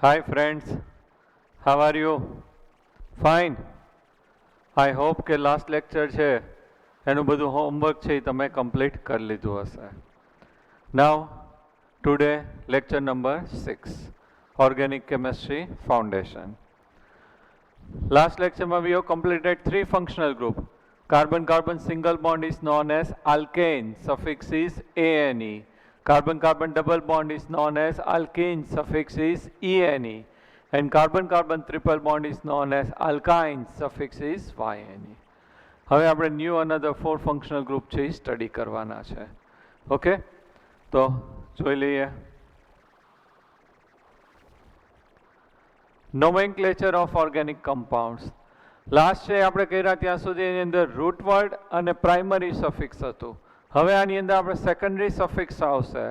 Hi friends, how are you? Fine. I hope કે last lecture છે એનું બધું હોમવર્ક છે એ તમે કમ્પ્લીટ કરી લીધું હશે. Now, today lecture number 6, Organic Chemistry Foundation. Last lecture we have completed 3 functional group. Carbon-carbon single bond is known as alkane, suffix is ane. Carbon-carbon double bond is known as alkene, suffix is ene. And carbon-carbon triple bond is known as alkyne, suffix is yne. હવે આપણે new another 4 functional group છે એ study કરવાના છે. Okay, તો જોઈ લઈએ. Nomenclature of organic compounds. Last છે આપણે કર્યા ત્યાં સુધી એની અંદર રૂટ વર્ડ અને પ્રાઇમરી સફિક્સ હતું. હવે આની અંદર આપણે સેકન્ડરી સફિક્સ આવશે.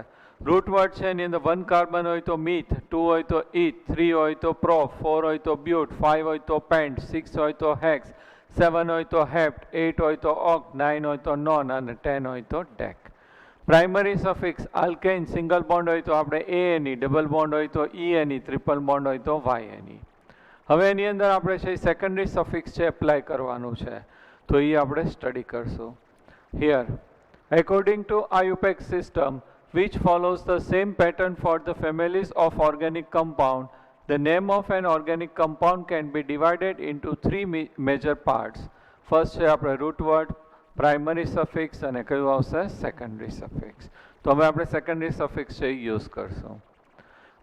રૂટ વર્ડ છે એની અંદર 1 કાર્બન હોય તો મીથ, 2 હોય તો ઈથ, 3 હોય તો પ્રોપ, 4 હોય તો બ્યુટ, 5 હોય તો પેન્ટ, 6 હોય તો હેક્સ, 7 હોય તો હેપ્ટ, 8 હોય તો ઓક્ટ, 9 હોય તો નોન અને 10 હોય તો dec. Primary suffix alkane single bond હોય તો આપણે એએનઈ, ડબલ બોન્ડ હોય તો ઈએનઈ, ટ્રિપલ બોન્ડ હોય તો વાયએનઈ. હવે એની અંદર આપણે છે સેકન્ડરી સફિક્સ છે એપ્લાય કરવાનું છે, તો એ આપણે સ્ટડી કરશું. Here, according to IUPAC system, which follows the same pattern for the families of organic compound, the name of an organic compound can be divided into 3 major parts. First છે આપણે root word, primary suffix અને કયું આવશે secondary suffix. તો હવે આપણે secondary suffix છે use કરશું.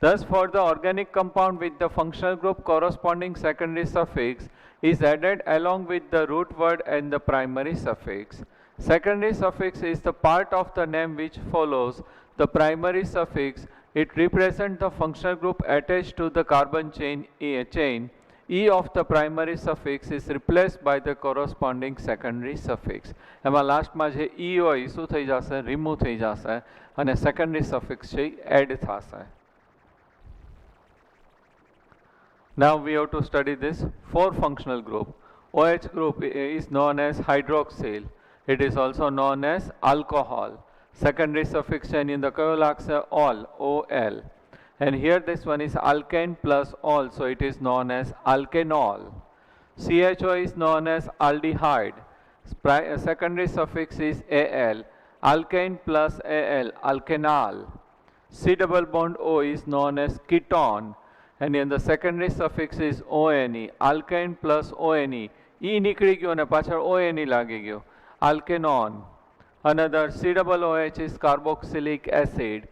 Thus, for the organic compound with the functional group corresponding secondary suffix is added along with the root word and the primary suffix. Secondary suffix is the part of the name which follows the primary suffix. It represents the functional group attached to the carbon chain. E of the primary suffix is replaced by the corresponding secondary suffix. એમાં લાસ્ટમાં જે E હોય શું થઈ જશે, remove થઈ જશે અને secondary suffix છે એડ થશે. Now we have to study this 4 functional group. OH group is known as hydroxyl. It is also known as alcohol. Secondary suffix in the કયો લાગશે ol, OL. And here this one is alkane plus ol, so it is known as alkanol. CHO is known as aldehyde. Secondary suffix is AL. Alkane plus AL, alkanal. C double bond O is known as ketone. And in the secondary suffix is ONE. Alkane plus ONE. E નીકળી ગયો અને પાછળ ONE લાગી ગયો. Alkanon. Another C double OH is carboxylic acid.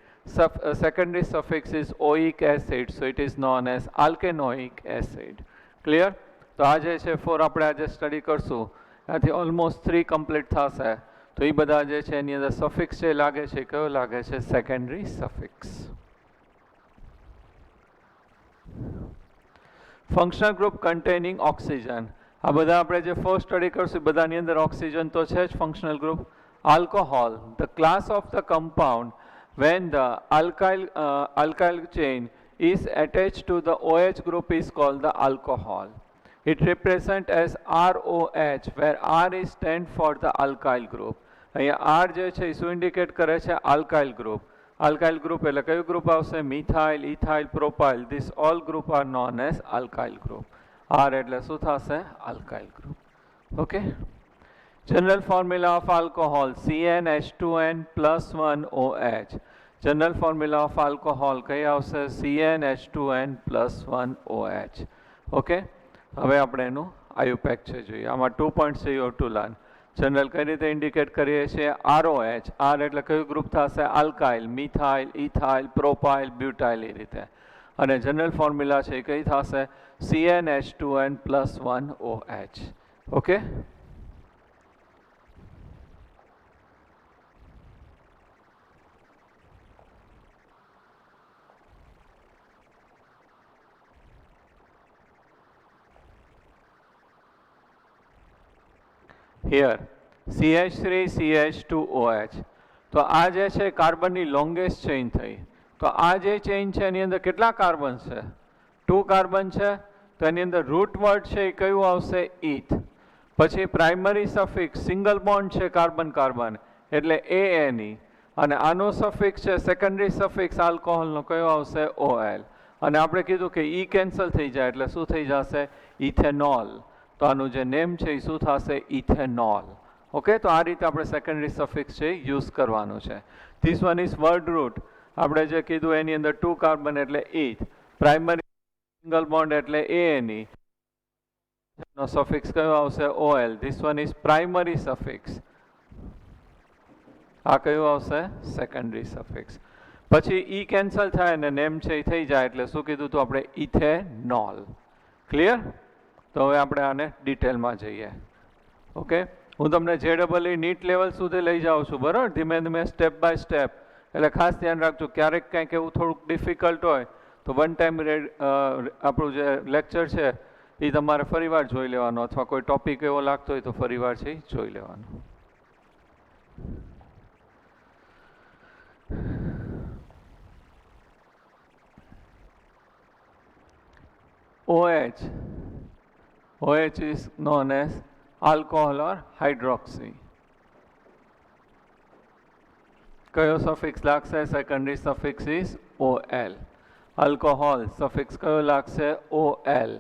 Secondary suffix is oic acid, so it is known as alkanoic acid. Clear? તો આ જે છે 4 આપણે આજે સ્ટડી કરશું. આથી ઓલમોસ્ટ 3 કમ્પ્લીટ થશે. તો એ બધા જે છે એની અંદર સફિક્સ જે લાગે છે કયો લાગે છે secondary suffix. Functional group containing oxygen. આ બધા આપણે જે ફર્સ્ટ સ્ટડી કરશું બધાની અંદર ઓક્સિજન તો છે જ functional group. Alcohol, the class of the compound when the alkyl chain is attached to the OH group is called the alcohol. It represents as ROH, where R is stand for the alkyl group. અહીંયા R જે છે એ શું indicate કરે છે alkyl group. Alkyl group એટલે કયું group આવશે methyl, ethyl, propyl. This all group are known as alkyl group. R એટલે શું થશે alkyl group. Okay. General formula of alcohol CnH2n plus 1 OH. General formula of alcohol કઈ આવશે CnH2n plus 1 OH. Okay. હવે આપણે એનું IUPAC છે જોઈએ. આમાં 2 points છે you have to learn. General કઈ રીતે ઇન્ડિકેટ કરીએ છીએ ROH. R એટલે કયું ગ્રુપ થશે alkyl, methyl, ethyl, propyl, butyl એ રીતે. અને જનરલ ફોર્મ્યુલા છે કઈ થશે CnH2n plus 1 OH. Okay. Here CH3 CH2OH. તો આ જે છે કાર્બનની લોંગેસ્ટ ચેઇન થઈ. તો આ જે ચેઇન છે એની અંદર કેટલા કાર્બન છે 2 કાર્બન છે. તો એની અંદર રૂટ વર્ડ છે એ કયું આવશે ઈથ. પછી પ્રાઇમરી સફિક્સ સિંગલ બોન્ડ છે કાર્બન કાર્બન એટલે ANE. અને આનો સફિક્સ છે સેકન્ડરી સફિક્સ આલ્કોહોલનો કયો આવશે OL. અને આપણે કીધું કે ઈ કેન્સલ થઈ જાય એટલે શું થઈ જશે? ઇથેનોલ. તો આનું જે નેમ છે એ શું થશે? ઇથેનોલ. ઓકે, તો આ રીતે આપણે સેકન્ડરી સફિક્સ છે યુઝ કરવાનું છે. This one is word root. આપણે જે કીધું એની અંદર 2 કાર્બન એટલે ઈથ, પ્રાઇમરી સિંગલ બોન્ડ એટલે ANE, નો સફિક્સ કયો આવશે? OL. This one is primary suffix. આ કયું આવશે? Secondary suffix. પછી ઈ કેન્સલ થાય અને નેમ છે એ થઈ જાય એટલે શું કીધું તો આપણે? ઇથેનોલ. ક્લિયર? તો હવે આપણે આને ડિટેલમાં જઈએ. ઓકે, હું તમને JEE નીટ લેવલ સુધી લઈ જાઉં છું, બરાબર? ધીમે ધીમે સ્ટેપ બાય સ્ટેપ. એટલે ખાસ ધ્યાન રાખજો, ક્યારેક કંઈક એવું થોડુંક ડિફિકલ્ટ હોય તો વન ટાઈમ આપણું જે લેક્ચર છે એ તમારે ફરીવાર જોઈ લેવાનો, અથવા કોઈ ટોપિક એવો લાગતો હોય તો ફરીવાર છે જોઈ લેવાનો. OH is known as alcohol or hydroxy. કયો સફિક્સ લાગશે? Secondary suffix is OL. Alcohol suffix કયો લાગશે? OL.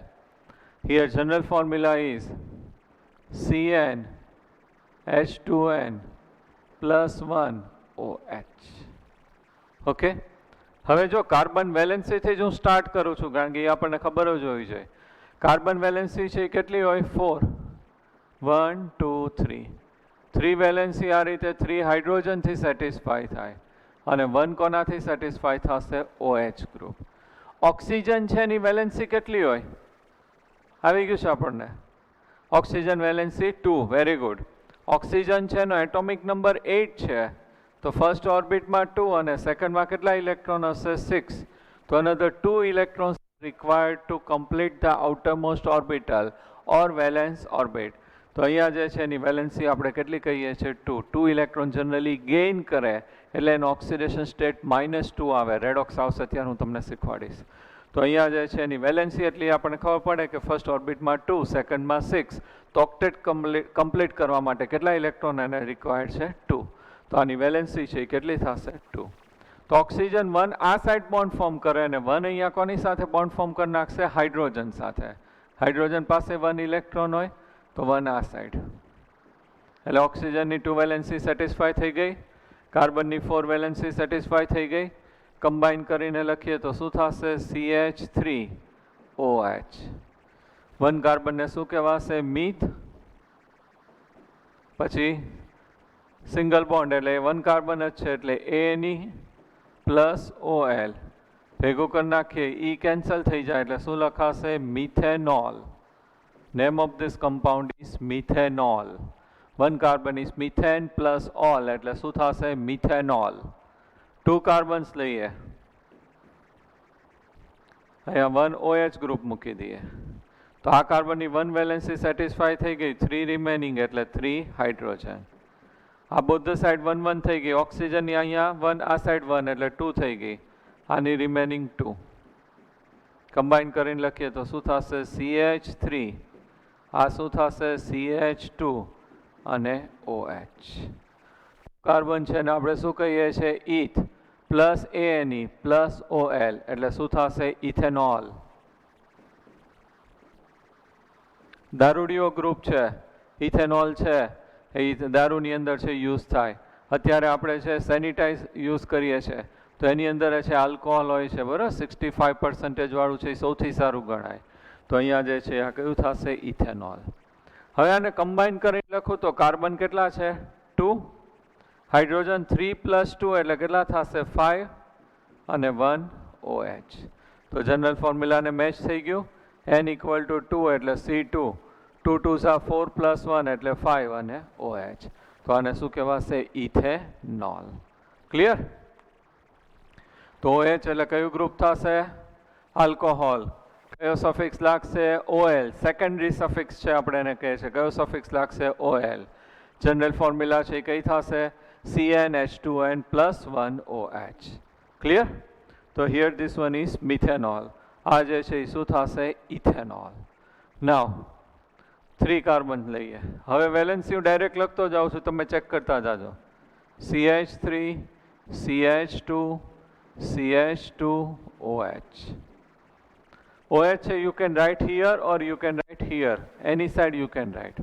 Here general formula is CN H2N plus 1 OH. Okay, હવે જો કાર્બન વેલેન્સીથી જ હું સ્ટાર્ટ કરું છું, કારણ કે એ આપણને ખબર જ હોવી જોઈએ. કાર્બન વેલેન્સી છે કેટલી હોય? 4. 1 2 3. 3 વેલેન્સી આ રીતે 3 હાઇડ્રોજનથી સેટિસ્ફાય થાય અને 1 કોનાથી સેટિસ્ફાય થશે? OH group. ઓક્સિજન છે એની વેલેન્સી કેટલી હોય? આવી ગયું છે આપણને. Oxygen valency 2. Very good. Oxygen છે એનો એટોમિક નંબર 8 છે, તો ફર્સ્ટ ઓર્બિટમાં 2 અને સેકન્ડમાં કેટલા ઇલેક્ટ્રોન હશે? 6. તો another 2 electrons required to complete the outermost orbital or valence orbit. તો અહીંયા જે છે એની વેલેન્સી આપણે કેટલી કહીએ છીએ? 2. 2 ઇલેક્ટ્રોન જનરલી ગેઇન કરે એટલે એનો ઓક્સિડેશન સ્ટેટ -2 આવે. રેડોક્સ આવશે ત્યારે હું તમને શીખવાડીશ. તો અહીંયા જે છે એની વેલેન્સી એટલી આપણને ખબર પડે કે ફર્સ્ટ ઓર્બિટમાં 2, સેકન્ડમાં 6. તો ઓક્ટેટ કમ્પ્લીટ કરવા માટે કેટલા ઇલેક્ટ્રોન એને રિક્વાયર્ડ છે? 2. તો આની વેલેન્સી છે એ કેટલી થશે? 2. તો ઓક્સિજન 1 આ સાઈડ બોન્ડ ફોર્મ કરે અને 1 અહીંયા કોની સાથે બોન્ડ ફોર્મ કરી નાખશે? હાઇડ્રોજન સાથે. હાઇડ્રોજન પાસે 1 ઇલેક્ટ્રોન હોય તો 1 આ સાઈડ. એટલે ઓક્સિજનની 2 વેલેન્સી સેટિસ્ફાય થઈ ગઈ, કાર્બનની 4 વેલેન્સી સેટિસ્ફાય થઈ ગઈ. કમ્બાઈન કરીને લખીએ તો શું થશે? CH3OH. 1 કાર્બનને શું કહેવાશે? મીથ. પછી સિંગલ બોન્ડ એટલે 1 કાર્બન જ છે એટલે ANE પ્લસ OL. ભેગું કરી નાખીએ, ઈ કેન્સલ થઈ જાય એટલે શું લખાશે? Methanol. Name of this compound is methanol. 1 carbon is methane plus ol એટલે શું થશે? મિથેનોલ. 2 કાર્બન્સ લઈએ, અહીંયા 1 OH ગ્રુપ મૂકી દઈએ તો આ કાર્બનની 1 વેલેન્સી સેટિસ્ફાય થઈ ગઈ, 3 રિમેનિંગ એટલે 3 હાઇડ્રોજન. આ બોથ સાઈડ 1 1 થઈ ગઈ. ઓક્સિજનની અહીંયા 1 આ સાઈડ 1 એટલે 2 થઈ ગઈ, આની રિમેનિંગ 2. કમ્બાઈન કરીને લખીએ તો શું થશે? CH3. આ શું થશે? CH2 અને OH. કાર્બન છે ને આપણે શું કહીએ છીએ? ઈથ પ્લસ ANE પ્લસ OL એટલે શું થશે? ઇથેનોલ. દારૂડિયો ગ્રુપ છે, ઇથેનોલ છે એ દારૂની અંદર છે યુઝ થાય. અત્યારે આપણે છે સેનિટાઈઝ યુઝ કરીએ છીએ તો એની અંદર છે આલ્કોહોલ હોય છે, બરાબર? 65% વાળું છે એ સૌથી સારું ગણાય. તો અહીંયા જે છે આ કયું થશે? ઇથેનોલ. હવે આને કમ્બાઈન કરીને લખું તો કાર્બન કેટલા છે? 2. હાઇડ્રોજન 3 + 2 એટલે કેટલા થશે? 5 અને 1 OH. તો જનરલ ફોર્મ્યુલાને મેચ થઈ ગયું. N = 2 એટલે C2. 2 2s are 4 + 1 એટલે 5 અને OH. તો આને શું કહેવાશે? ઇથેનોલ. ક્લિયર? તો OH એટલે કયું ગ્રુપ થશે? આલ્કોહોલ. કયો સફિક્સ લાગશે? OL. સેકન્ડરી સફિક્સ છે આપણે એને કહે છે. કયો સફિક્સ લાગશે? OL. જનરલ ફોર્મ્યુલા છે એ કઈ થશે? CnH2n + 1 OH. ક્લિયર? તો here this one is methanol. આ જે છે એ શું થશે? ઇથેનોલ. નાવ 3 કાર્બન લઈએ. હવે વેલેન્સી હું ડાયરેક્ટ લખતો જાઉં છું, તમે ચેક કરતા જાજો. CH3 CH2 CH2 OH. OH you can write here or you can write here. Any side you can write.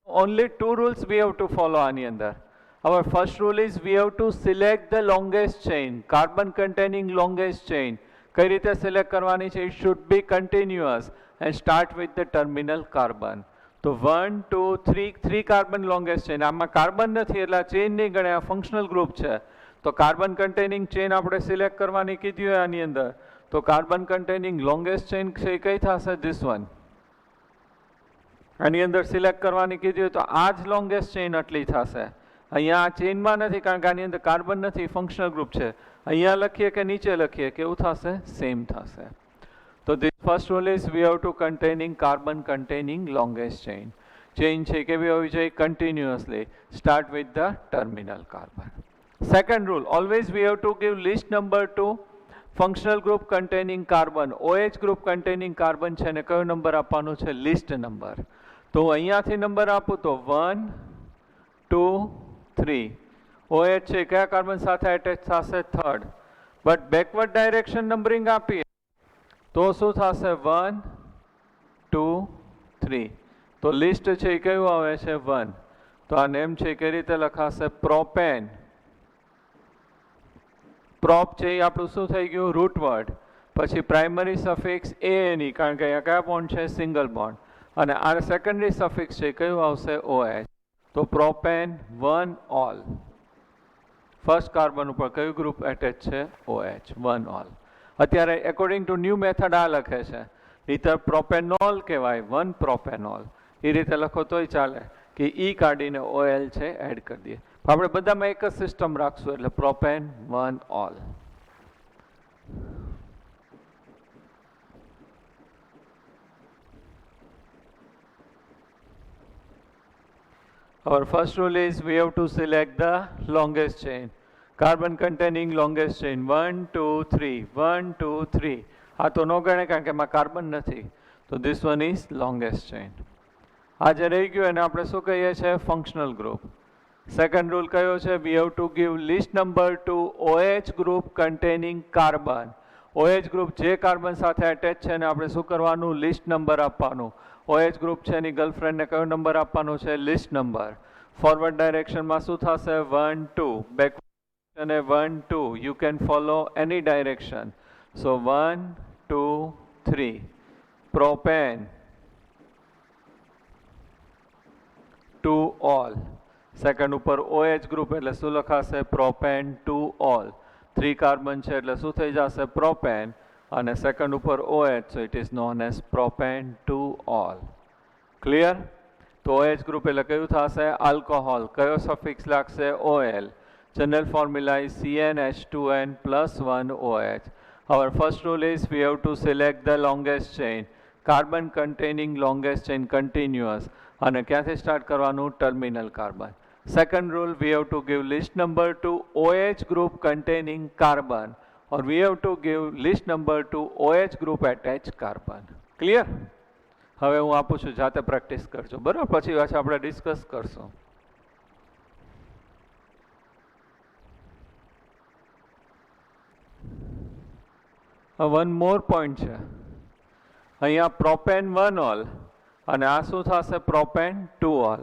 Only two rules we have to follow આની અંદર. Our first rule is we have to select the longest chain, carbon containing longest chain. કઈ રીતે select કરવાની છે? It should be continuous and start with the terminal carbon. તો 1, 2, 3 carbon longest chain. આમાં carbon નથી એટલે ચેન નહીં ગણે, આ ફંક્શનલ ગ્રુપ છે. તો કાર્બન કન્ટેનિંગ ચેન આપણે સિલેક્ટ કરવાની કીધી હોય આની અંદર. તો કાર્બન કન્ટેનિંગ લોંગેસ્ટ ચેન છે કઈ થશે? This one. આની અંદર સિલેક્ટ કરવાની કીધી હોય તો આ જ લોંગેસ્ટ ચેન આટલી થશે. અહીંયા આ ચેનમાં નથી કારણ કે આની અંદર કાર્બન નથી, ફંક્શનલ ગ્રુપ છે. અહીંયા લખીએ કે નીચે લખીએ કેવું થશે? સેમ થશે. તો this first rule is we have to containing carbon containing longest chain. Chain છે કેવી હોવી જોઈએ? Continuously start with the terminal carbon. Second rule, always we have to give list number to functional group containing carbon. OH group containing carbon છે ને કયો number આપવાનો છે? List number. તો અહીંયાથી નંબર આપું તો 1, 2, 3. OH છે કયા કાર્બન સાથે અટેચ થશે? Third. But backward direction numbering આપીએ તો શું થશે? 1, 2, 3. તો લિસ્ટ છે એ કયું આવે છે? 1. તો આ નેમ છે કઈ રીતે લખાશે? પ્રોપેન. પ્રોપ છે એ આપણું શું થઈ ગયું? Root word. પછી પ્રાઇમરી સફિક્સ ANE કારણ કે અહીંયા કયા બોન્ડ છે? Single bond. અને આ સેકન્ડરી સફિક્સ છે કયું આવશે? OH. તો પ્રોપેન 1 ઓલ. ફર્સ્ટ કાર્બન ઉપર કયું ગ્રુપ એટેચ છે? OH 1 all. અત્યારે એકોર્ડિંગ ટુ ન્યૂ મેથડ આ લખે છે, નહીતર પ્રોપેનોલ કહેવાય, 1 પ્રોપેનોલ. એ રીતે લખો તોય ચાલે કે ઈ કાઢીને OL છે એડ કરી દઈએ. આપણે બધામાં એક જ સિસ્ટમ રાખશું એટલે propane 1 all. Our first rule is we have to select the longest chain. Carbon containing longest chain 1, 2, 3. 1, 2, 3. આ તો ન ગણે કારણ કે એમાં કાર્બન નથી. તો this one is longest chain. આ જે રહી ગયું એને આપણે શું કહીએ છીએ? Functional group. સેકન્ડ રૂલ કયો છે? we have to give list number to OH group containing carbon. OH group જે કાર્બન સાથે અટેચ છે ને આપણે શું કરવાનું? લિસ્ટ નંબર આપવાનું. OH ગ્રુપ છે એની ગર્લફ્રેન્ડને કયો નંબર આપવાનો છે? List number. ફોરવર્ડ ડાયરેક્શનમાં શું થશે? 1, 2. બેકવર્ડ અને 1, 2. You can follow any direction. So 1, 2, 3. Propane 2 all. Second ઉપર OH ગ્રુપ એટલે શું લખાશે? Propane 2 all. 3 કાર્બન છે એટલે શું થઈ જશે? પ્રોપેન. અને સેકન્ડ ઉપર OH, so it is known as propane 2 all. Clear? તો OH ગ્રુપ એટલે કયું થશે? આલ્કોહોલ. કયો સફિક્સ લાગશે? OL. General formula is CnH2n plus 1 OH. Our first rule is we have to select the longest chain. Carbon containing longest chain continuous. અને ક્યાંથી start કરવાનું? Terminal carbon. Second rule, we have to give list number to OH group containing carbon, or we have to give list number to OH group attached carbon. Clear? હવે હું આપું છું, જાતે practice કરજો, બરાબર? પછી પાછા આપણે ડિસ્કસ કરશું. વન મોર પોઈન્ટ છે. અહીંયા પ્રોપેન 1 ઓલ અને આ શું થશે? Propane 2 all.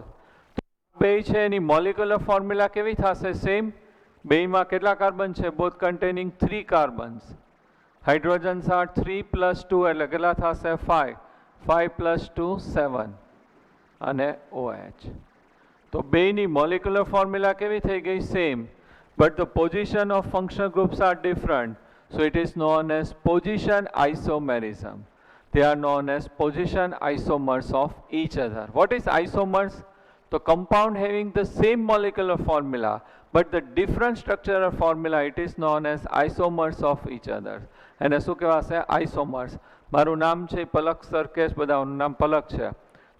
બે છે એની મોલિક્યુલર ફોર્મ્યુલા કેવી થશે? સેમ. બેમાં કેટલા કાર્બન છે? Both containing 3 carbons. Hydrogens are 3 + 2 એટલે કેટલા થશે? 5. 5 + 2 7 અને OH. તો બેની મોલિક્યુલર ફોર્મ્યુલા કેવી થઈ ગઈ? Same. But the position of functional groups are different. So it is known as position isomerism. They are known as position isomers of each other. What is isomers? The compound having the same molecular formula but the different structural formula, it is known as isomers of each other. એને શું કહેવાશે? isomers. મારું નામ છે પલક સરકેશ, બધાનું નામ પલક છે.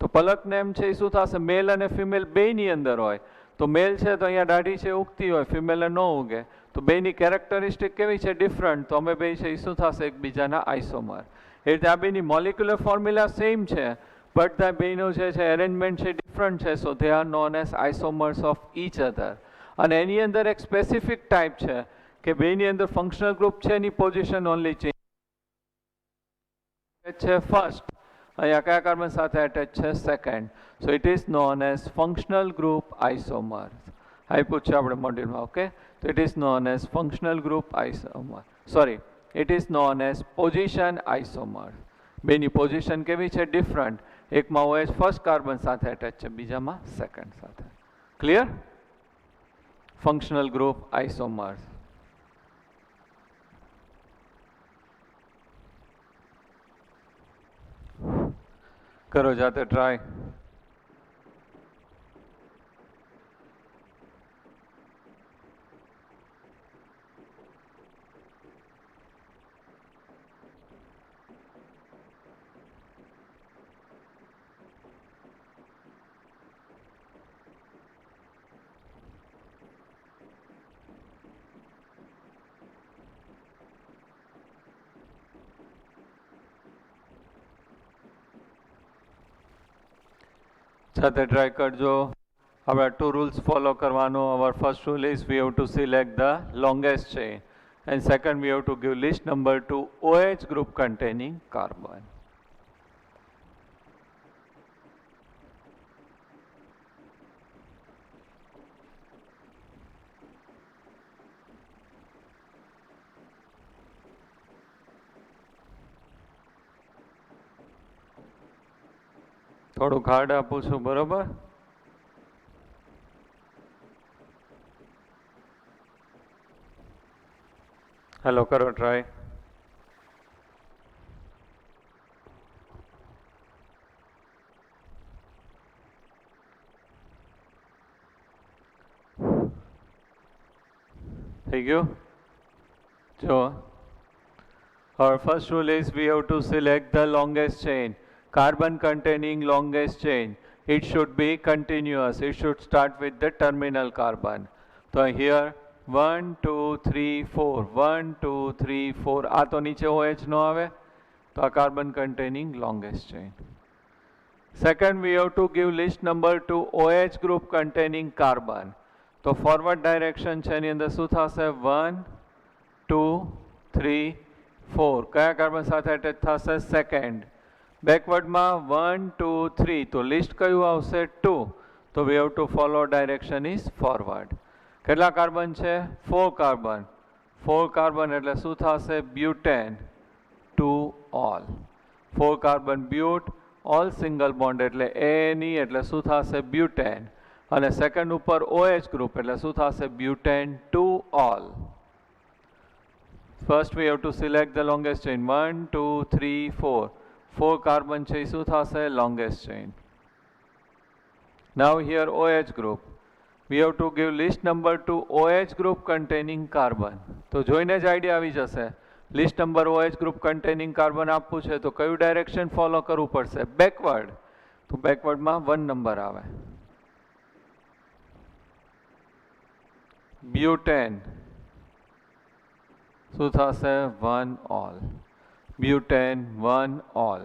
તો પલક નેમ છે એ શું થશે? મેલ અને ફિમેલ બેની અંદર હોય. તો મેલ છે તો અહીંયા દાઢી છે ઉગતી હોય, ફિમેલને ન ઉગે. તો બેની કેરેક્ટરિસ્ટિક કેવી છે? ડિફરન્ટ. તો અમે બે છે એ શું થશે? એકબીજાના આઇસોમર. એ રીતે આ બેની મોલિક્યુલર ફોર્મ્યુલા સેમ છે બટ આ બેનો જે છે એરેન્જમેન્ટ છે ડિફરન્ટ છે. So they are known as isomers of each other. અને એની અંદર એક સ્પેસિફિક ટાઈપ છે કે બેની અંદર ફંક્શનલ ગ્રુપ છે એની પોઝિશન ઓનલી ચેન્જ છે ફર્સ્ટ, અહીંયા કયા કાર્બન સાથે એટેચ છે second. So it is known as functional group isomer. આપ્યું છે આપણે મોડ્યુલમાં. ઓકે, તો it is known as functional group isomer. Sorry, it is known as position isomer. બેની પોઝિશન કેવી છે? ડિફરન્ટ. એકમાં OH ફર્સ્ટ કાર્બન સાથે એટેચ છે, બીજામાં સેકન્ડ સાથે. ક્લિયર? Functional group isomers. કરો જાતે ટ્રાય. સાથે ટ્રાય કરજો. આપણે 2 રૂલ્સ ફોલો કરવાનો. Our first rule is we have to select the longest chain and second we have to give list number to OH group containing carbon. થોડું hard આપું છું, બરોબર? હેલો, કરો ટ્રાય. થઈ ગયું? જો, our first rule is we have to select the longest chain. Carbon containing longest chain. It should be continuous. It should start with the terminal carbon. So here 1, 2, 3, 4. 1, 2, 3, 4. આ તો નીચે OH નો આવે, તો આ carbon containing longest chain. Second, we have to give list number to OH group containing carbon. તો forward direction છે એની અંદર શું થશે? 1, 2, 3, 4. કયા કાર્બન સાથે અટેચ થશે? સેકન્ડ. બેકવર્ડમાં 1, 2, 3. તો લિસ્ટ કયું આવશે? 2. તો વી have two follow direction is forward. કેટલા કાર્બન છે? 4 કાર્બન. 4 કાર્બન એટલે શું થશે? Butan. 2 all. 4 carbon બ્યુટ, all single bond એટલે ANE એટલે શું થશે? બ્યુટેન. અને સેકન્ડ ઉપર OH ગ્રુપ એટલે શું થશે? Butan 2 ol. First we have to select the longest chain. 1, 2, 3, 4. 4 carbon છે એ શું થશે? Longest chain. Now here OH group. We have to give list number to OH group containing carbon. તો જોઈને જ આઈડિયા આવી જશે. List number OH group containing carbon આપવું છે તો કયું ડાયરેક્શન ફોલો કરવું પડશે? બેકવર્ડ. તો બેકવર્ડમાં 1 નંબર આવે. બ્યુટેન શું થશે? 1 ઓલ. Butane 1 all.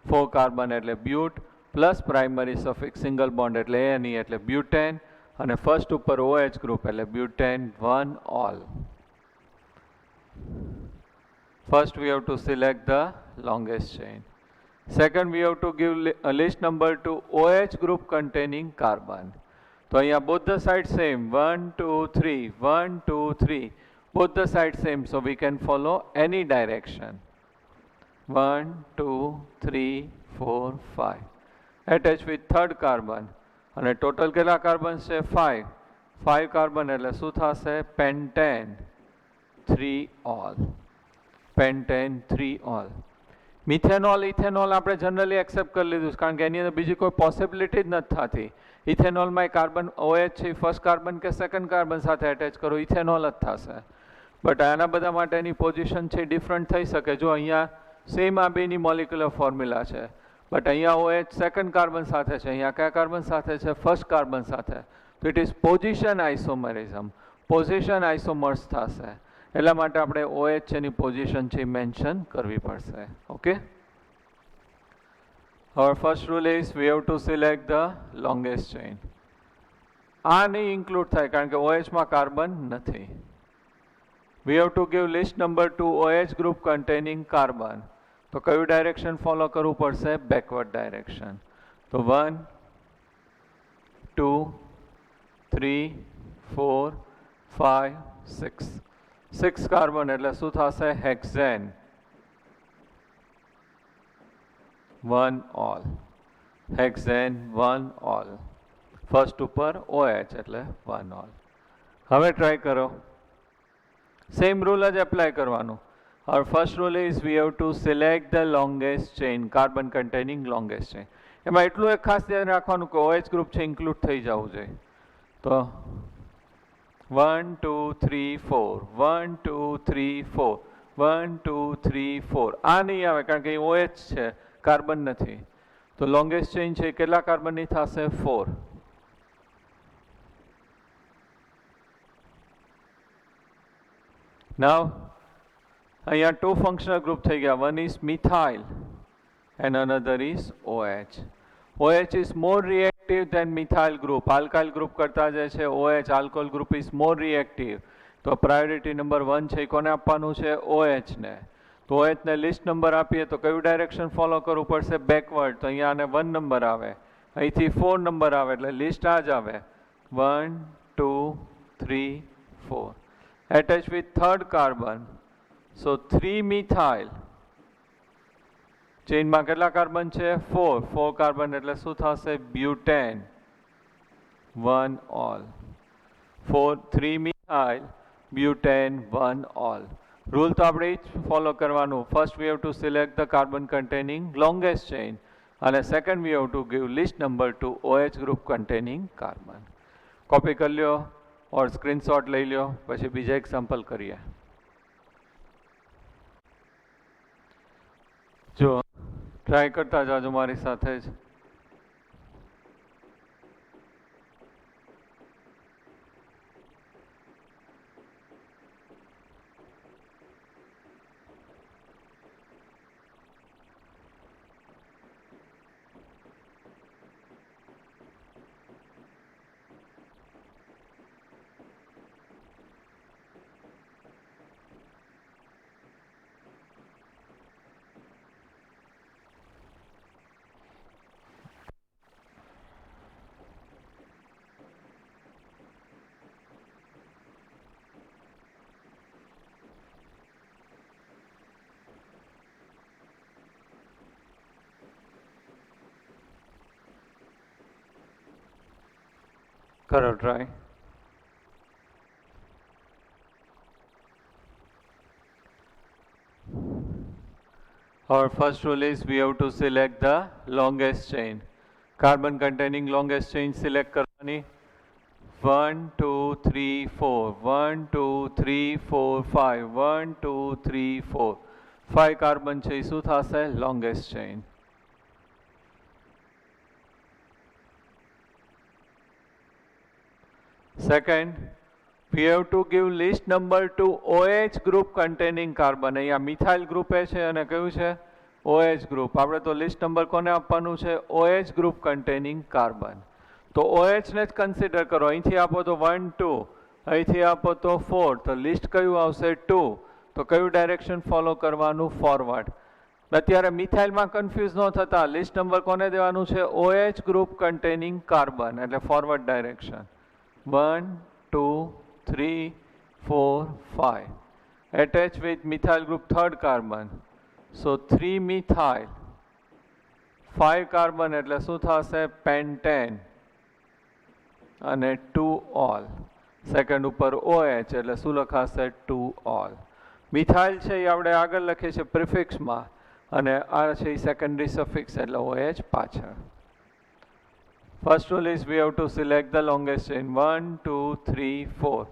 4 કાર્બન એટલે બ્યુટ plus primary suffix single bond એટલે ANE એટલે બ્યુટેન અને ફર્સ્ટ ઉપર OH ગ્રુપ એટલે butane 1 all. First we have to select the longest chain. Second we have to give a list number to OH group containing carbon. તો અહીંયા both the sides same. 1, 2, 3. 1, 2, 3. Both the sides same, so we can follow any direction. 1, 2, 3, 4, 5. Attach with third carbon. અને total કેટલા carbon છે? 5. 5 carbon એટલે શું થશે? Pentane 3 all. Pentane 3 all. Methanol ethanol આપણે generally accept કરી લીધું છે કારણ કે એની અંદર બીજી કોઈ પોસિબિલિટી જ નથી થતી. ઇથેનોલમાં કાર્બન OH છે ફર્સ્ટ કાર્બન કે સેકન્ડ કાર્બન સાથે એટેચ કરો ઇથેનોલ જ થશે. બટ આના બધા માટેની પોઝિશન છે ડિફરન્ટ થઈ શકે. જો અહીંયા સેમ આ બેની મોલિક્યુલર ફોર્મ્યુલા છે બટ અહીંયા OH સેકન્ડ કાર્બન સાથે છે, અહીંયા કયા કાર્બન સાથે છે? ફર્સ્ટ કાર્બન સાથે. તો it is position isomerism. Position isomers થશે. એટલા માટે આપણે OH એની પોઝિશન છે મેન્શન કરવી પડશે. Okay. Our first rule is we have to select the longest chain. આ નહીં ઇન્ક્લુડ થાય કારણ કે OH માં કાર્બન નથી. We have to give list number to OH group containing carbon. તો તો કયું ડાયરેક્શન ફોલો કરવું પડશે? Backward direction. તો 1 2 3 4 5 6 6 કાર્બન એટલે શું થશે? Hexane. 1 all. Hexane 1 all. First ઉપર OH એટલે 1 ઓલ. હવે ટ્રાય કરો. સેમ રૂલ જ એપ્લાય કરવાનું. Our first rule is we have to select the longest chain, carbon containing longest chain. એમાં એટલું એક ખાસ ધ્યાન રાખવાનું કે OH ગ્રુપ છે ઇન્ક્લુડ થઈ જવું જોઈએ. તો 1 2 3 4 1 2 3 4 1 2 3 4 આ નહીં આવે કારણ કે OH છે, કાર્બન નથી. તો લોંગેસ્ટ ચેઇન છે કેટલા કાર્બનની થશે? 4. નાવ અહીંયા 2 ફંક્શનલ ગ્રુપ થઈ ગયા. One is methyl and another is OH. OH is more reactive than methyl group. Alkyl group કરતા જે છે OH alcohol group is more reactive. તો પ્રાયોરિટી નંબર 1 છે કોને આપવાનું છે? OH ને. તો OH ને લિસ્ટ નંબર આપીએ તો કયું ડાયરેક્શન ફોલો કરવું પડશે? બેકવર્ડ. તો અહીંયા આને 1 નંબર આવે, અહીંથી 4 નંબર આવે એટલે લિસ્ટ આ જ આવે 1 2 3 4. Attached with third carbon. So 3 methyl. ચેઇનમાં કેટલા કાર્બન છે? 4. 4 કાર્બન એટલે શું થશે? Butane 1 ol. 3 methyl butane 1 all. Rule તો આપણે જ ફોલો કરવાનું. First we have to select the carbon containing longest chain અને second we have to give least number to OH group containing carbon. Copy કરી લ્યો ઓર સ્ક્રીનશોટ લઈ લ્યો, પછી બીજા એક્ઝામ્પલ કરીએ. જો ટ્રાય કરતા જાજો મારી સાથે જ. કરો try. Our first rule is we have to select the longest chain. Carbon containing longest chain select કરવાની. 1 2 3 4 1 2 3 4 5 1 2 3 4 5 કાર્બન છે શું થશે? Longest chain. Second, we have to give list number to OH group containing carbon. અહીંયા methyl group છે અને કયું છે? OH group. આપણે તો લિસ્ટ નંબર કોને આપવાનું છે? OH group containing carbon. તો OH ને જ કન્સિડર કરો. અહીંથી આપો તો 1 2, અહીંથી આપો તો 4, તો લિસ્ટ કયું આવશે? 2. તો કયું ડાયરેક્શન ફોલો કરવાનું? ફોરવર્ડ. અત્યારે મિથાઇલમાં કન્ફ્યુઝ ન થતા લિસ્ટ નંબર કોને દેવાનું છે? OH ગ્રુપ કન્ટેનિંગ કાર્બન એટલે forward direction. 1 2 3 4 5. Attached with methyl group third carbon. So 3 methyl 5 carbon એટલે શું થશે? પેન્ટેન અને 2 all. સેકન્ડ ઉપર OH એટલે શું લખાશે? 2 all. મિથાઇલ છે એ આપણે આગળ લખીએ છીએ પ્રિફિક્સમાં અને આ છે એ સેકન્ડરી સફિક્સ એટલે OH પાછળ. First rule is we have to select the longest chain. 1 2 3 4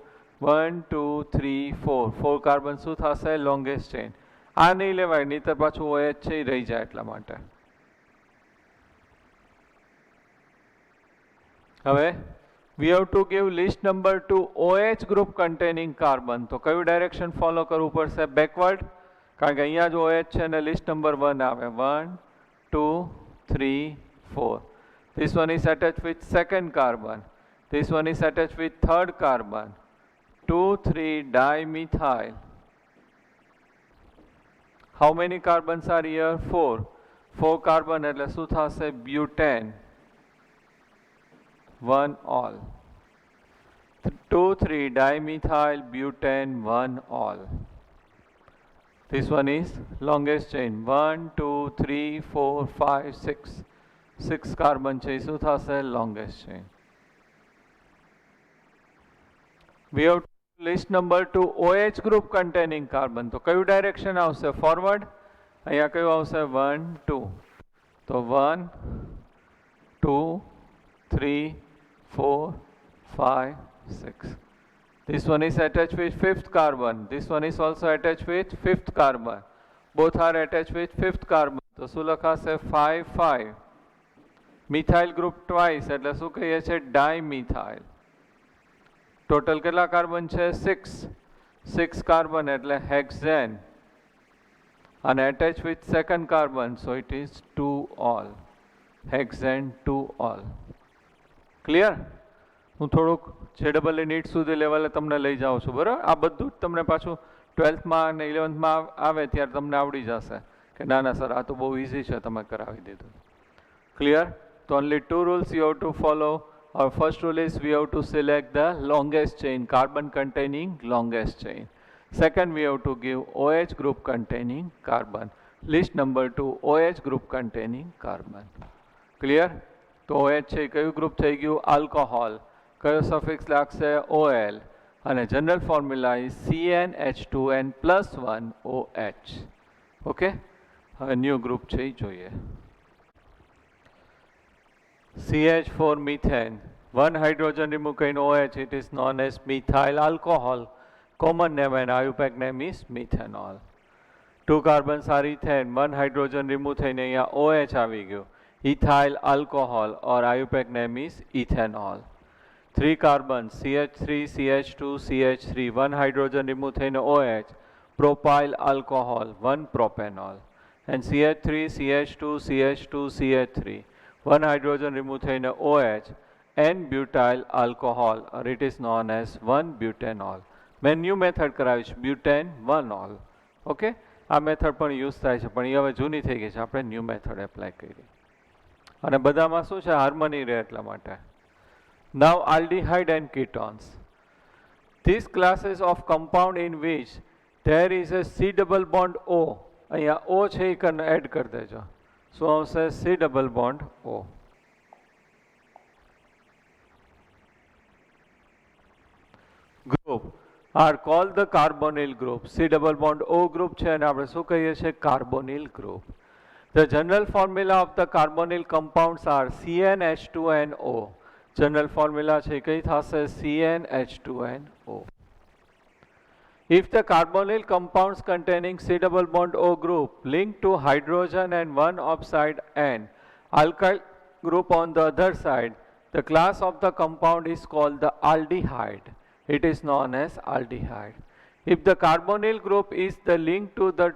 1 2 3 4 4 carbon શું થશે? Longest chain. આ નહીં લેવાય નહીંતર પાછું OH છે એ રહી જાય એટલા માટે. હવે we have to give list number to OH group containing carbon. તો કયું ડાયરેક્શન ફોલો કરવું પડશે? બેકવર્ડ. કારણ કે અહીંયા જ OH છે અને લિસ્ટ નંબર 1 આવે. 1 2 3 4. This one is attached with second carbon. This one is attached with third carbon. 2 3 dimethyl. How many carbons are here? 4. 4 carbon એટલે શું થશે? Butane. 1 all. 2, 3 dimethyl butane 1 all. This one is longest chain. 1, 2, 3, 4, 5, 6. 6 carbon છે શું થશે? Longest chain. We have list number 2 OH group containing carbon. તો કયું direction આવશે? Forward. અહીંયા કયું આવશે? 1, 2. તો 1, 2, 3, 4, 5, 6. This one is attached with 5th carbon. This one is also attached with 5th carbon. Both are attached with 5th carbon. તો શું લખાશે? 5, 5. મિથાઇલ ગ્રુપ ટ્વાઇસ એટલે શું કહીએ છીએ? ડાયમિથાઇલ. ટોટલ કેટલા કાર્બન છે? 6. 6 કાર્બન એટલે હેક્ઝેન. અને attached with second carbon, so it is 2 all. Hexane 2 all. Clear? હું થોડુંક JEE નીટ સુધી લેવલે તમને લઈ જાઉં છું, બરાબર? આ બધું જ તમને પાછું 12thમાં અને 11thમાં આવે ત્યારે તમને આવડી જશે કે ના ના સર આ તો બહુ ઇઝી છે, તમે કરાવી દીધું. ક્લિયર? તો only 2 rules you have to follow. Our first rule is we have to select the longest chain, carbon containing longest chain. Second, we have to give OH group containing carbon. List number 2 OH group containing carbon. Clear? તો OH છે કયું group થઈ ગયું? Alcohol. કયો suffix લાગશે? OL. અને general formula is CnH2n + 1 OH. Okay, હવે new group છે એ જોઈએ. CH4 methane. 1 hydrogen remove કરીને OH, it is known as methyl alcohol. Common name and IUPAC name is methanol. 2 carbons are ethane. 1 hydrogen remove થઈને અહીંયા OH આવી ગયો. Ethyl alcohol or IUPAC name is ethanol. 3 carbons CH3, CH2, CH3. 1 hydrogen remove થઈને OH. Propyl alcohol 1 propanol. And CH3, CH2, CH2, CH3. 1 hydrogen remove થઈને OH. N-butyl alcohol or it is known as 1 butanol. મેં new method કરાવી છે, butane 1 all. Okay, આ method પણ use થાય છે પણ એ હવે જૂની થઈ ગઈ છે, આપણે ન્યૂ મેથડ એપ્લાય કરી અને બધામાં શું છે? હાર્મની રહે એટલા માટે. Now aldehyde and ketones. This classes of compound in which there is a C double bond O. અહીંયા O છે એ એડ કરી દેજો. શું આવશે? C double bond O. Group are called the carbonyl group. C double bond O group છે અને આપણે શું કહીએ છીએ? Carbonyl group. The general formula of the carbonyl compounds are CnH2nO. General formula છે કઈ થશે? CnH2nO. If the carbonyl compounds containing C double bond O group linked to hydrogen and one of side N alkyl group on the other side, the class of the compound is called the aldehyde. It is known as aldehyde. If the carbonyl group is the link to the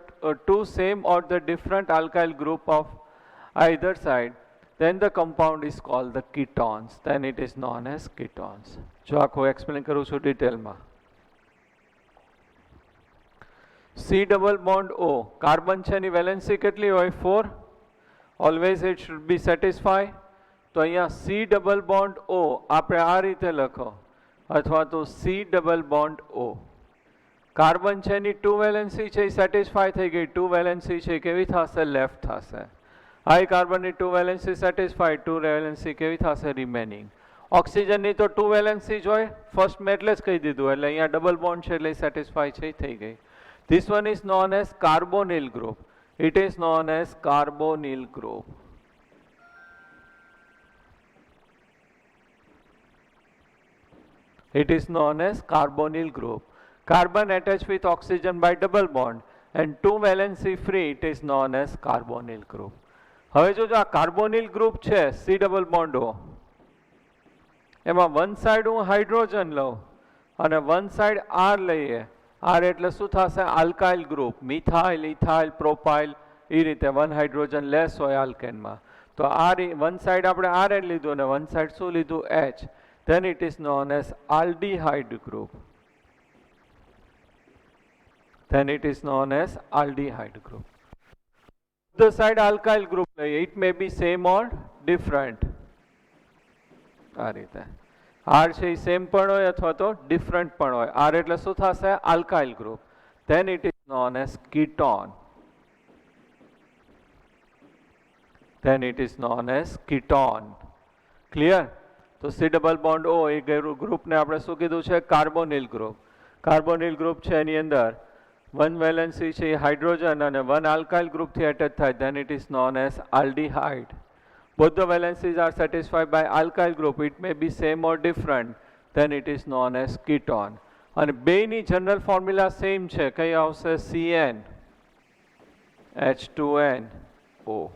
two same or the different alkyl group of either side, then the compound is called the ketones. Then it is known as ketones. જો આખું explain કરું છું ડિટેલમાં. C double bond O. Carbon છે એની valency કેટલી હોય? 4. Always it should be satisfied. તો અહીંયા C double bond O આપણે આ રીતે લખો અથવા તો C double bond O. Carbon છે એની 2 વેલેન્સી છે એ સેટિસ્ફાય થઈ ગઈ. 2 વેલેન્સી છે કેવી થશે? લેફ્ટ થશે. આ કાર્બનની 2 વેલેન્સી સેટિસ્ફાઈડ, 2 વેલેન્સી કેવી થશે? રિમેનિંગ. ઓક્સિજનની તો 2 વેલેન્સી જ હોય, ફર્સ્ટ મેં એટલે જ કહી દીધું, એટલે અહીંયા ડબલ બોન્ડ છે એટલે સેટિસ્ફાય છે થઈ ગઈ. This one is known as carbonyl group. It is known as carbonyl group. It is known as carbonyl group. Carbon attached with oxygen by double bond and 2 valency free, it is known as carbonyl group. હવે જો આ carbonyl group છે C double bond O, એમાં one side હું hydrogen લઉં અને one side R લઈએ. R એટલે શું થશે? Alkyl group. Methyl, ethyl, propyl એ રીતે વન હાઇડ્રોજન લેસ હોય આલ્કેનમાં. તો વન સાઈડ આપણે R લીધું અને વન સાઈડ શું લીધું? H. Then it is known as aldehyde group. Then it is known as aldehyde group. The side alkyl group લઈએ, it may be same or different. આ રીતે આર છે એ same પણ હોય અથવા તો ડિફરન્ટ પણ હોય. આર એટલે શું થશે? Alkyl group. Then it is known as ketone. then it is known as ketone. Clear? તો C ડબલ બોન્ડ O એ ગ્રુપને આપણે શું કીધું છે? Carbonyl group. કાર્બોનિલ ગ્રુપ છે એની અંદર વન વેલેન્સી છે હાઇડ્રોજન અને વન આલ્કાઇલ ગ્રુપથી એટેચ થાય, then it is known as aldehyde. Both the valencies are satisfied by alkyl group. It may be same or different, then it is known as ketone. અને બેની general formula same છે. કઈ આવશે? CN H2NO.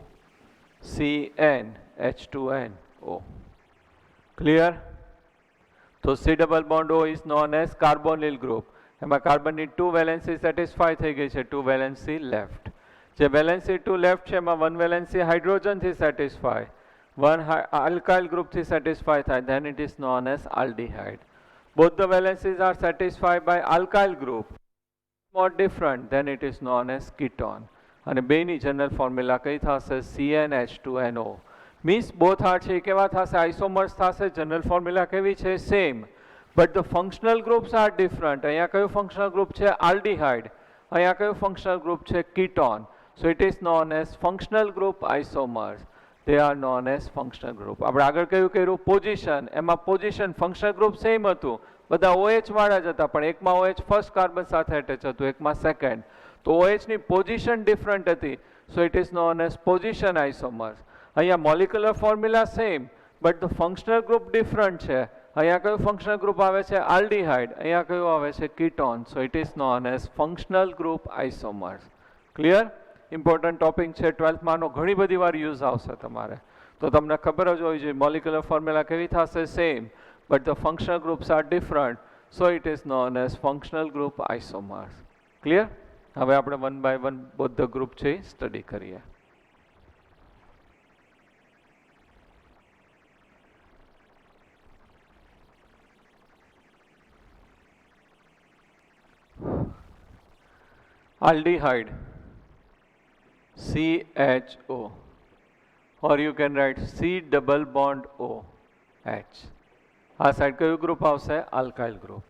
CN H2NO. Clear? તો C double bond O is known as carbonyl group. એમાં કાર્બનની 2 valency satisfy થઈ ગઈ છે, 2 વેલેન્સી લેફ્ટ. જે વેલેન્સી 2 લેફ્ટ છે એમાં 1 વેલેન્સી હાઇડ્રોજનથી સેટિસ્ફાય, 1 આલ્કાઇલ ગ્રુપથી સેટિસ્ફાય થાય, then it is known as aldehyde. Both the valencies are satisfied by alkyl group. More different, then it is known as ketone. અને બેની general formula કઈ થશે? CnH2NO. Means both are છે કેવા થશે? Isomers થશે. General formula કેવી છે? Same, but the functional groups are different. અહીંયા કયું ફંક્શનલ ગ્રુપ છે? આલ્ડીહાઇડ. અહીંયા કયું ફંક્શનલ ગ્રુપ છે? Ketone. So it is known as functional group isomers. they are known as functional group. આપણે આગળ કયું કર્યું? પોઝિશન. એમાં પોઝિશન ફંક્શનલ ગ્રુપ સેમ હતું, બધા OH વાળા જ હતા, પણ એકમાં OH ફર્સ્ટ કાર્બન સાથે એટેચ હતું, એકમાં સેકન્ડ. તો OH ની પોઝિશન ડિફરન્ટ હતી, so it is known as position isomers. અહીંયા molecular formula same, but the functional group different છે. અહીંયા કયું ફંક્શનલ ગ્રુપ આવે છે? આલ્ડીહાઇડ. અહીંયા કયું આવે છે? Ketone. So it is known as functional group isomers. Clear? Important topic છે, 12th માનો ઘણી બધી વાર યુઝ આવશે તમારે, તો તમને ખબર જ હોવી જોઈએ મોલિક્યુલર ફોર્મ્યુલા કેવી થશે? Same, but the functional groups are different, so it is known as functional group isomers. Clear? હવે આપણે one by one both the group છે સ્ટડી કરીએ. Aldehyde, CHO, or you can write C double bond OH. આ side કયું group આવશે? Alkyl group.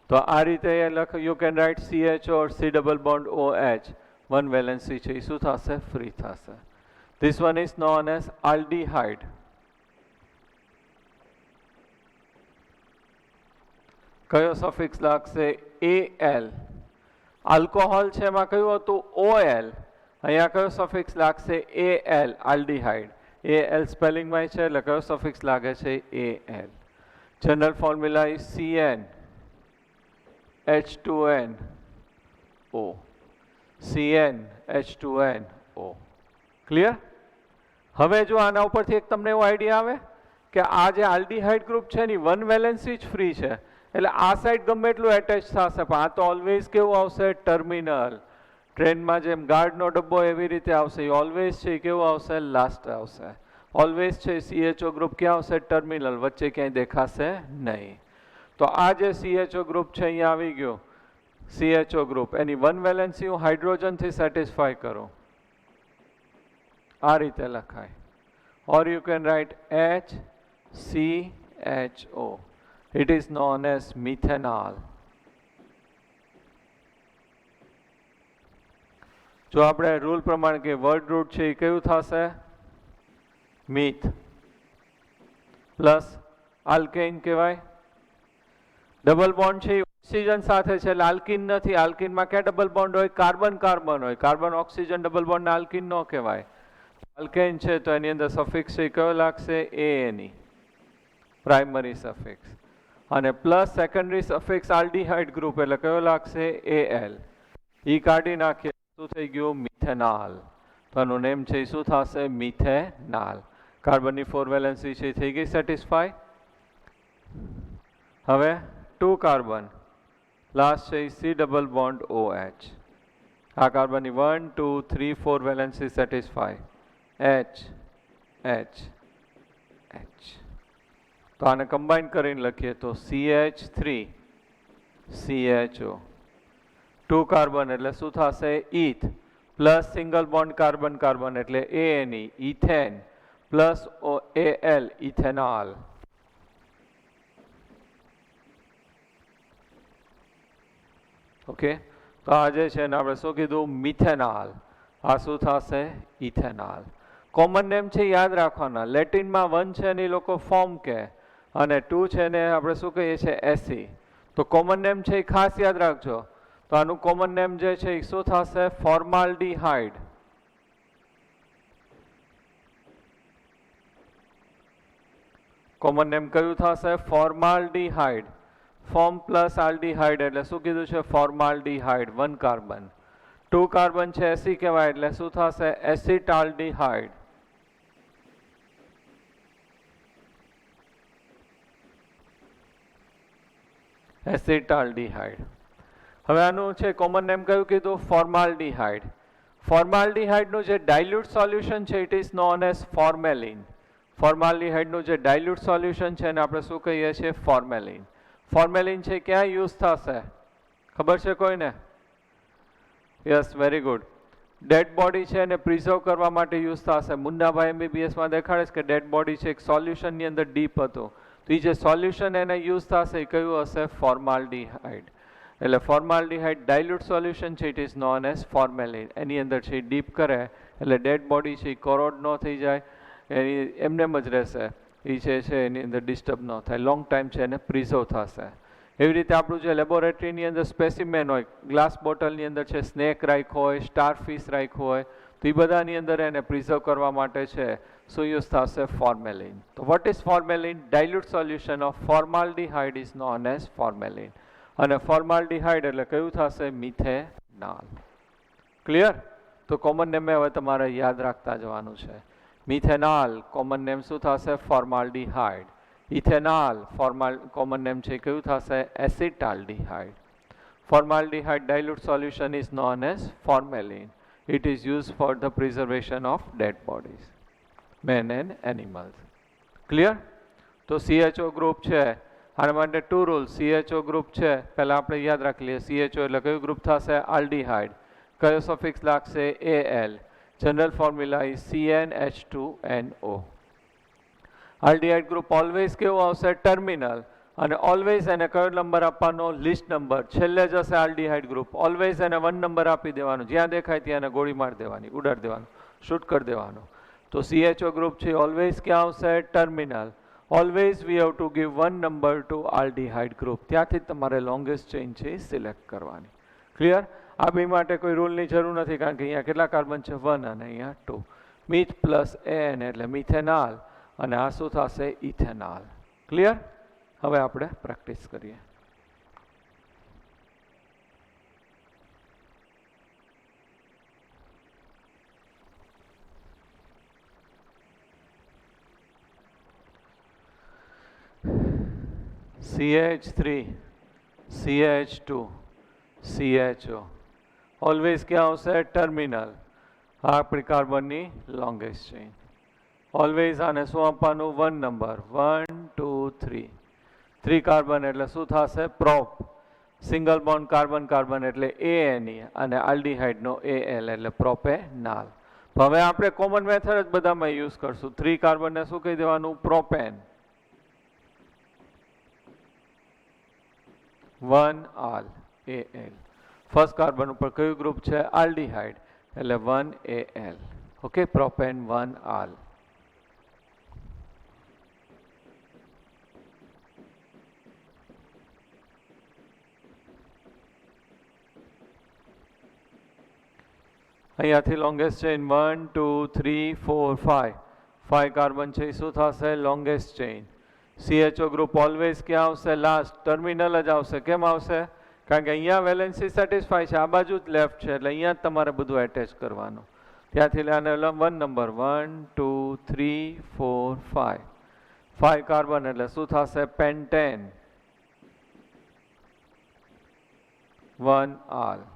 તો આ રીતે લખ, you can write CHO or C double bond OH. One valency છે એ શું થશે? ફ્રી થશે. This one is known as aldehyde. કયો સફિક્સ લાગશે? AL. આલ્કોહોલ છે એમાં કયું હતું? OL. અહીંયા કયો સફિક્સ લાગશે? AL. આલ્ડીહાઇડ. AL સ્પેલિંગમાં છે એટલે કયો સફિક્સ લાગે છે? AL. General formula is CN H2NO. CN H2NO. Clear? હવે જો આના ઉપરથી એક તમને એવો આઈડિયા આવે કે આ જે આલ્ડીહાઇડ ગ્રુપ છે એની વન વેલેન્સી જ ફ્રી છે, એટલે આ સાઈડ ગમે એટલું એટેચ થશે, પણ આ તો ઓલવેઝ કેવું આવશે? ટર્મિનલ. ટ્રેનમાં જેમ ગાર્ડનો ડબ્બો એવી રીતે આવશે, એ ઓલવેઝ છે એ કેવું આવશે? લાસ્ટ આવશે. ઓલવેઝ છે CHO ગ્રુપ ક્યાં આવશે? ટર્મિનલ. વચ્ચે ક્યાંય દેખાશે નહીં. તો આ જે CHO ગ્રુપ છે અહીંયા આવી ગયો, CHO ગ્રુપ, એની વન વેલેન્સી હું હાઇડ્રોજનથી સેટિસ્ફાય કરું, આ રીતે લખાય. Or you can write HCHO. It is known as methanol. જો આપણે રૂલ પ્રમાણે કે વર્ડ રૂટ છે એ કયું થશે? મીથ પ્લસ આલ્કેન કહેવાય. ડબલ બોન્ડ છે એ ઓક્સિજન સાથે છે એટલે આલ્કિન નથી. આલ્કિનમાં ક્યાં ડબલ બોન્ડ હોય? કાર્બન કાર્બન હોય. Carbon oxygen double bond alkyne ન કહેવાય. આલ્કેન છે તો એની અંદર સફિક્સ છે કયો લાગશે? ANE. Primary suffix. અને plus secondary suffix aldehyde group એટલે કયો લાગશે? AL. ઈ કાઢી નાખીએ શું થઈ ગયું? મિથેનોલ. તો આનું નેમ છે શું થશે? મિથેનોલ. કાર્બનની 4 વેલેન્સી છે થઈ ગઈ સેટિસ્ફાય. હવે 2 કાર્બન, લાસ્ટ છે C ડબલ બોન્ડ OH. આ કાર્બનની 1 2 3 4 valency satisfy. H H H. તો આને કમ્બાઈન કરીને લખીએ તો CH3 CHO. 2 કાર્બન એટલે શું થશે? Eth plus single bond carbon carbon એટલે ANE ethane plus AL ethanol. Okay, તો આ જે છે ને આપણે શું કીધું મિથેનોલ, આ શું થશે ઇથેનોલ. કોમન નેમ છે યાદ રાખવાના. લેટિનમાં 1 છે ને એ લોકો ફોર્મ કહે અને 2 છે ને આપણે શું કહીએ છીએ એસી. તો કોમન નેમ છે એ ખાસ યાદ રાખજો. તો આનું કોમન નેમ જે છે એ શું થશે ફોર્માલ્ડીહાઇડ. કોમન નેમ કયું થશે ફોર્માલ્ડીહાઇડ. ફોર્મ પ્લસ આલ્ડીહાઇડ એટલે શું કીધું છે ફોર્માલ્ડીહાઇડ 1 કાર્બન. 2 કાર્બન છે એસી કહેવાય એટલે શું થશે એસિટાલ્ડીહાઇડ. એસિટાલ્ડીહાઇડ. હવે આનું છે કોમન નેમ કયું કીધું ફોર્માલ્ડીહાઇડ. ફોર્માલ્ડીહાઇડનું જે ડાયલ્યુટ સોલ્યુશન છે it is known as formalin. ફોર્માલ્ડીહાઇડનું જે ડાયલ્યુટ સોલ્યુશન છે એને આપણે શું કહીએ છીએ ફોર્મેલિન. ફોર્મેલિન છે ક્યાં યુઝ થશે ખબર છે કોઈને? Yes, very good. Dead body છે એને પ્રિઝર્વ કરવા માટે યુઝ થશે. મુન્નાભાઈ MBBSમાં દેખાડે છે કે ડેડ બોડી છે એક સોલ્યુશનની અંદર ડીપ હતું, તો એ જે સોલ્યુશન એને યુઝ થશે એ કયું હશે ફોર્માલ્ડીહાઇડ. એટલે ફોર્માલ્ડીહાઇડ ડાયલ્યુટ સોલ્યુશન છે it is known as formalin. એની અંદર છે એ ડીપ કરે એટલે ડેડ બોડી છે એ કોરોડ ન થઈ જાય, એની એમનેમ જ રહેશે. એ છે એની અંદર ડિસ્ટર્બ ન થાય, લોંગ ટાઈમ છે એને પ્રિઝર્વ થશે. એવી રીતે આપણું જે લેબોરેટરીની અંદર સ્પેસિમેન હોય, ગ્લાસ બોટલની અંદર છે સ્નેક રાખ્યો હોય, સ્ટારફિશ રાખ્યું હોય, તો એ બધાની અંદર એને પ્રિઝર્વ કરવા માટે છે શું યુઝ થશે ફોર્મેલિન. તો what is formalin? Dilute solution of formaldehyde is known as formalin. અને ફોર્માલ્ડીહાઇડ એટલે કયું થશે મિથેનોલ. ક્લિયર? તો કોમન નેમ હવે તમારે યાદ રાખતા જવાનું છે. મિથેનોલ કોમન નેમ શું થશે ફોર્માલ્ડીહાઇડ. ઇથેનોલ કોમન નેમ છે કયું થશે એસિટાલ્ડીહાઇડ. Formaldehyde dilute solution is known as formalin. It is used for the preservation of dead bodies, men and animals. Clear? તો CHO ગ્રુપ છે, આના માટે 2 રૂલ્સ. CHO ગ્રુપ છે પહેલા આપણે યાદ રાખી લઈએ. CHO એટલે કયું ગ્રુપ થશે આલ્ડીહાઇડ. કયો સફિક્સ લાગશે AL. General formula is CnH2NO. Aldehyde group always કેવું આવશે ટર્મિનલ, અને ઓલવેઝ એને કયો નંબર આપવાનો લિસ્ટ નંબર. છેલ્લે જશે આલ્ડીહાઇડ ગ્રુપ, ઓલવેઝ એને 1 નંબર આપી દેવાનો. જ્યાં દેખાય ત્યાં એને ગોળી મારી દેવાની, ઉડાડી દેવાનું, શૂટ કરી દેવાનું. તો CHO ગ્રુપ છે ઓલવેઝ ક્યાં આવશે terminal. Always we have to give 1 number to aldehyde group. ત્યાંથી તમારે લોંગેસ્ટ ચેઇન છે એ સિલેક્ટ કરવાની. ક્લિયર? આ બે માટે કોઈ રૂલની જરૂર નથી, કારણ કે અહીંયા કેટલા કાર્બન છે 1 અને અહીંયા 2. મીથ પ્લસ એન એટલે મિથેનોલ અને આ શું થશે ઇથેનોલ. ક્લિયર? હવે આપણે પ્રેક્ટિસ કરીએ. CH3 CH2 CHO ઓલવેઝ ક્યાં આવશે ટર્મિનલ. આ આપણી કાર્બનની લોંગેસ્ટ ચેઇન. ઓલવેઝ આને શું આપવાનું 1 નંબર 1 2 3. 3 કાર્બન એટલે શું થશે prop. Single bond carbon carbon એટલે ANE અને આલ્ડીહાઇડનો AL એટલે પ્રોપેનાલ. હવે આપણે કોમન મેથડ જ બધામાં યુઝ કરશું. 3 કાર્બનને શું કહી દેવાનું પ્રોપેન. 1 આલ AL. ફર્સ્ટ કાર્બન ઉપર કયું ગ્રુપ છે આલ્ડીહાઇડ એટલે 1 AL. ઓકે, પ્રોપેન 1 આલ. અહીંયાથી લોંગેસ્ટ ચેઇન 1 2 3 4 5. 5 કાર્બન છે એ શું થશે longest chain. CHO group always ક્યાં આવશે લાસ્ટ ટર્મિનલ જ આવશે. કેમ આવશે? કારણ કે અહીંયા વેલેન્સી સેટિસ્ફાય છે, આ બાજુ જ લેફ્ટ છે, એટલે અહીંયા જ તમારે બધું એટેચ કરવાનું. ત્યાંથી આને 1 નંબર 1 2 3 4 5. 5 કાર્બન એટલે શું થશે પેન્ટેન 1 આલ.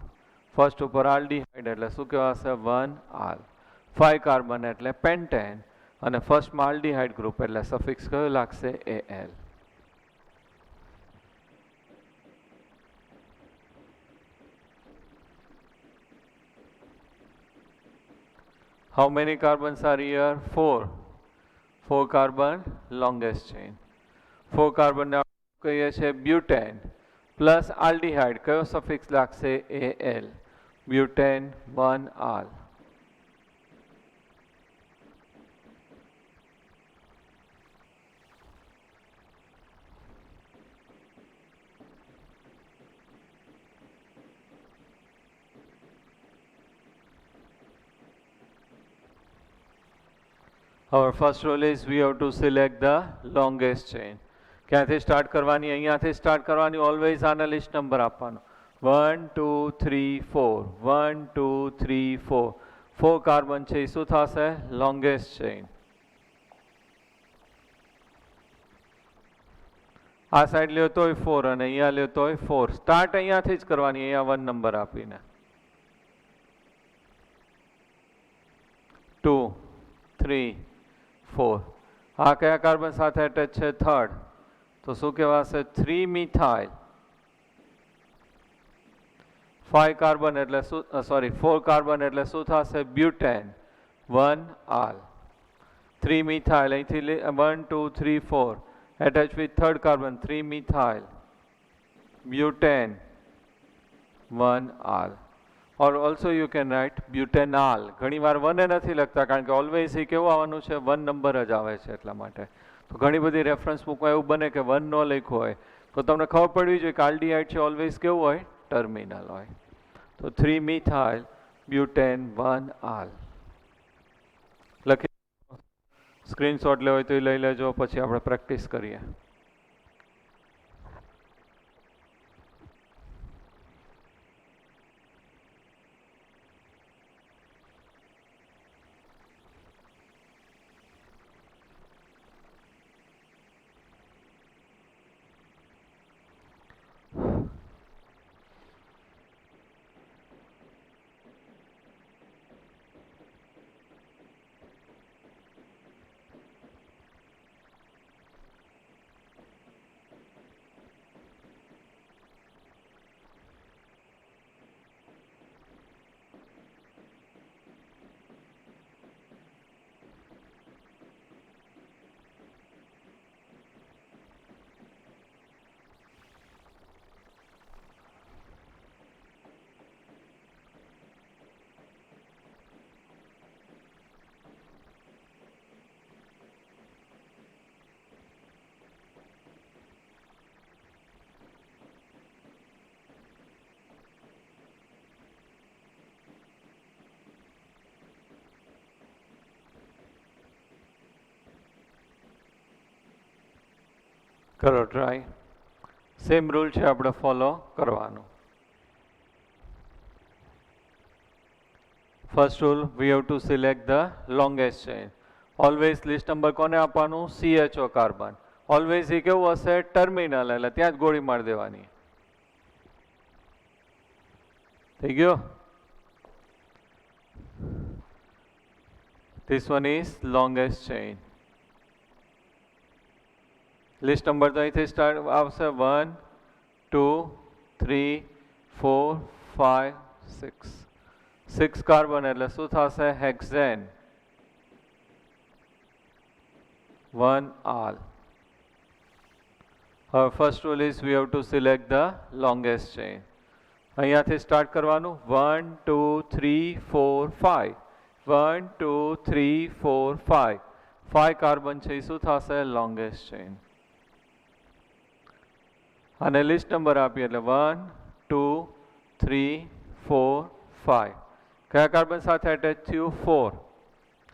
ફર્સ્ટ ઉપર આલ્ડીહાઇડ એટલે શું કહેવાશે 1 આલ. 5 કાર્બન એટલે પેન્ટેન અને ફર્સ્ટમાં આલ્ડીહાઇડ ગ્રુપ એટલે સફિક્સ કયો લાગશે AL. How many carbons are here? 4. 4 carbon, longest chain. 4 carbon ને કહીએ છીએ butane પ્લસ aldehyde. કયો સફિક્સ લાગશે? Al. Butane 1-al. Our first rule is we have to select the longest chain. ક્યાંથી start કરવાની? અહીંયાથી સ્ટાર્ટ કરવાની. ઓલવેઝ આના લિસ્ટ નંબર આપવાનો. 1 2 3 4 1 2 3 4 4 કાર્બન છે એ શું થશે? Longest chain. આ સાઈડ લ્યો તોય 4 અને અહીંયા લ્યો તોય 4. સ્ટાર્ટ અહીંયાથી જ કરવાની, અહીંયા 1 નંબર આપીને. 2 3 4. આ કયા કાર્બન સાથે અટેચ છે? થર્ડ. તો શું કહેવાશે? 3 મિથાઇલ. 5 કાર્બન એટલે શું? સોરી 4 કાર્બન એટલે શું થશે? Butane 1-al. 3 મિથાઇલ અહીંથી 1 2 3 4 attached with third carbon 3 methyl butane 1-al. or also you can write butanal. ઘણી વાર 1 નથી લખતા કારણ કે ઓલવેઝ એ કેવું આવવાનું છે? 1 નંબર જ આવે છે એટલા માટે. તો ઘણી બધી રેફરન્સ બુકમાં એવું બને કે 1 ન લખ્યું હોય તો તમને ખબર પડવી જોઈએ કે આલ્ડીહાઇડ છે ઓલવેઝ કેવું હોય? ટર્મિનલ હોય. તો 3 મિથાઇલ બ્યુટેન 1-al. લખી સ્ક્રીનશોટ લેવો હોય તો એ લઈ લેજો, પછી આપણે પ્રેક્ટિસ કરીએ. કરો ટ્રાય. સેમ રૂલ છે આપણે ફોલો કરવાનું. First rule, V have to select the longest chain. Always list number કોને આપવાનું? CHO carbon. ઓલવેઝ એ કેવું હશે? ટર્મિનલ, એટલે ત્યાં જ ગોળી મારી દેવાની. થઈ ગયો? This one is longest chain. List number તો અહીંથી સ્ટાર્ટ આવશે 1 2 3 4 5 6. 6 કાર્બન એટલે શું થશે? Hexane 1-al. હવે first rule is we have to select the longest chain. અહીંયાથી સ્ટાર્ટ કરવાનું. 1 2 3 4 5 1 2 3 4 5 5 કાર્બન છે એ શું થશે? Longest chain. અને લિસ્ટ નંબર આપીએ એટલે 1 2 3 4 5. કયા કાર્બન સાથે અટેચ થયું? 4.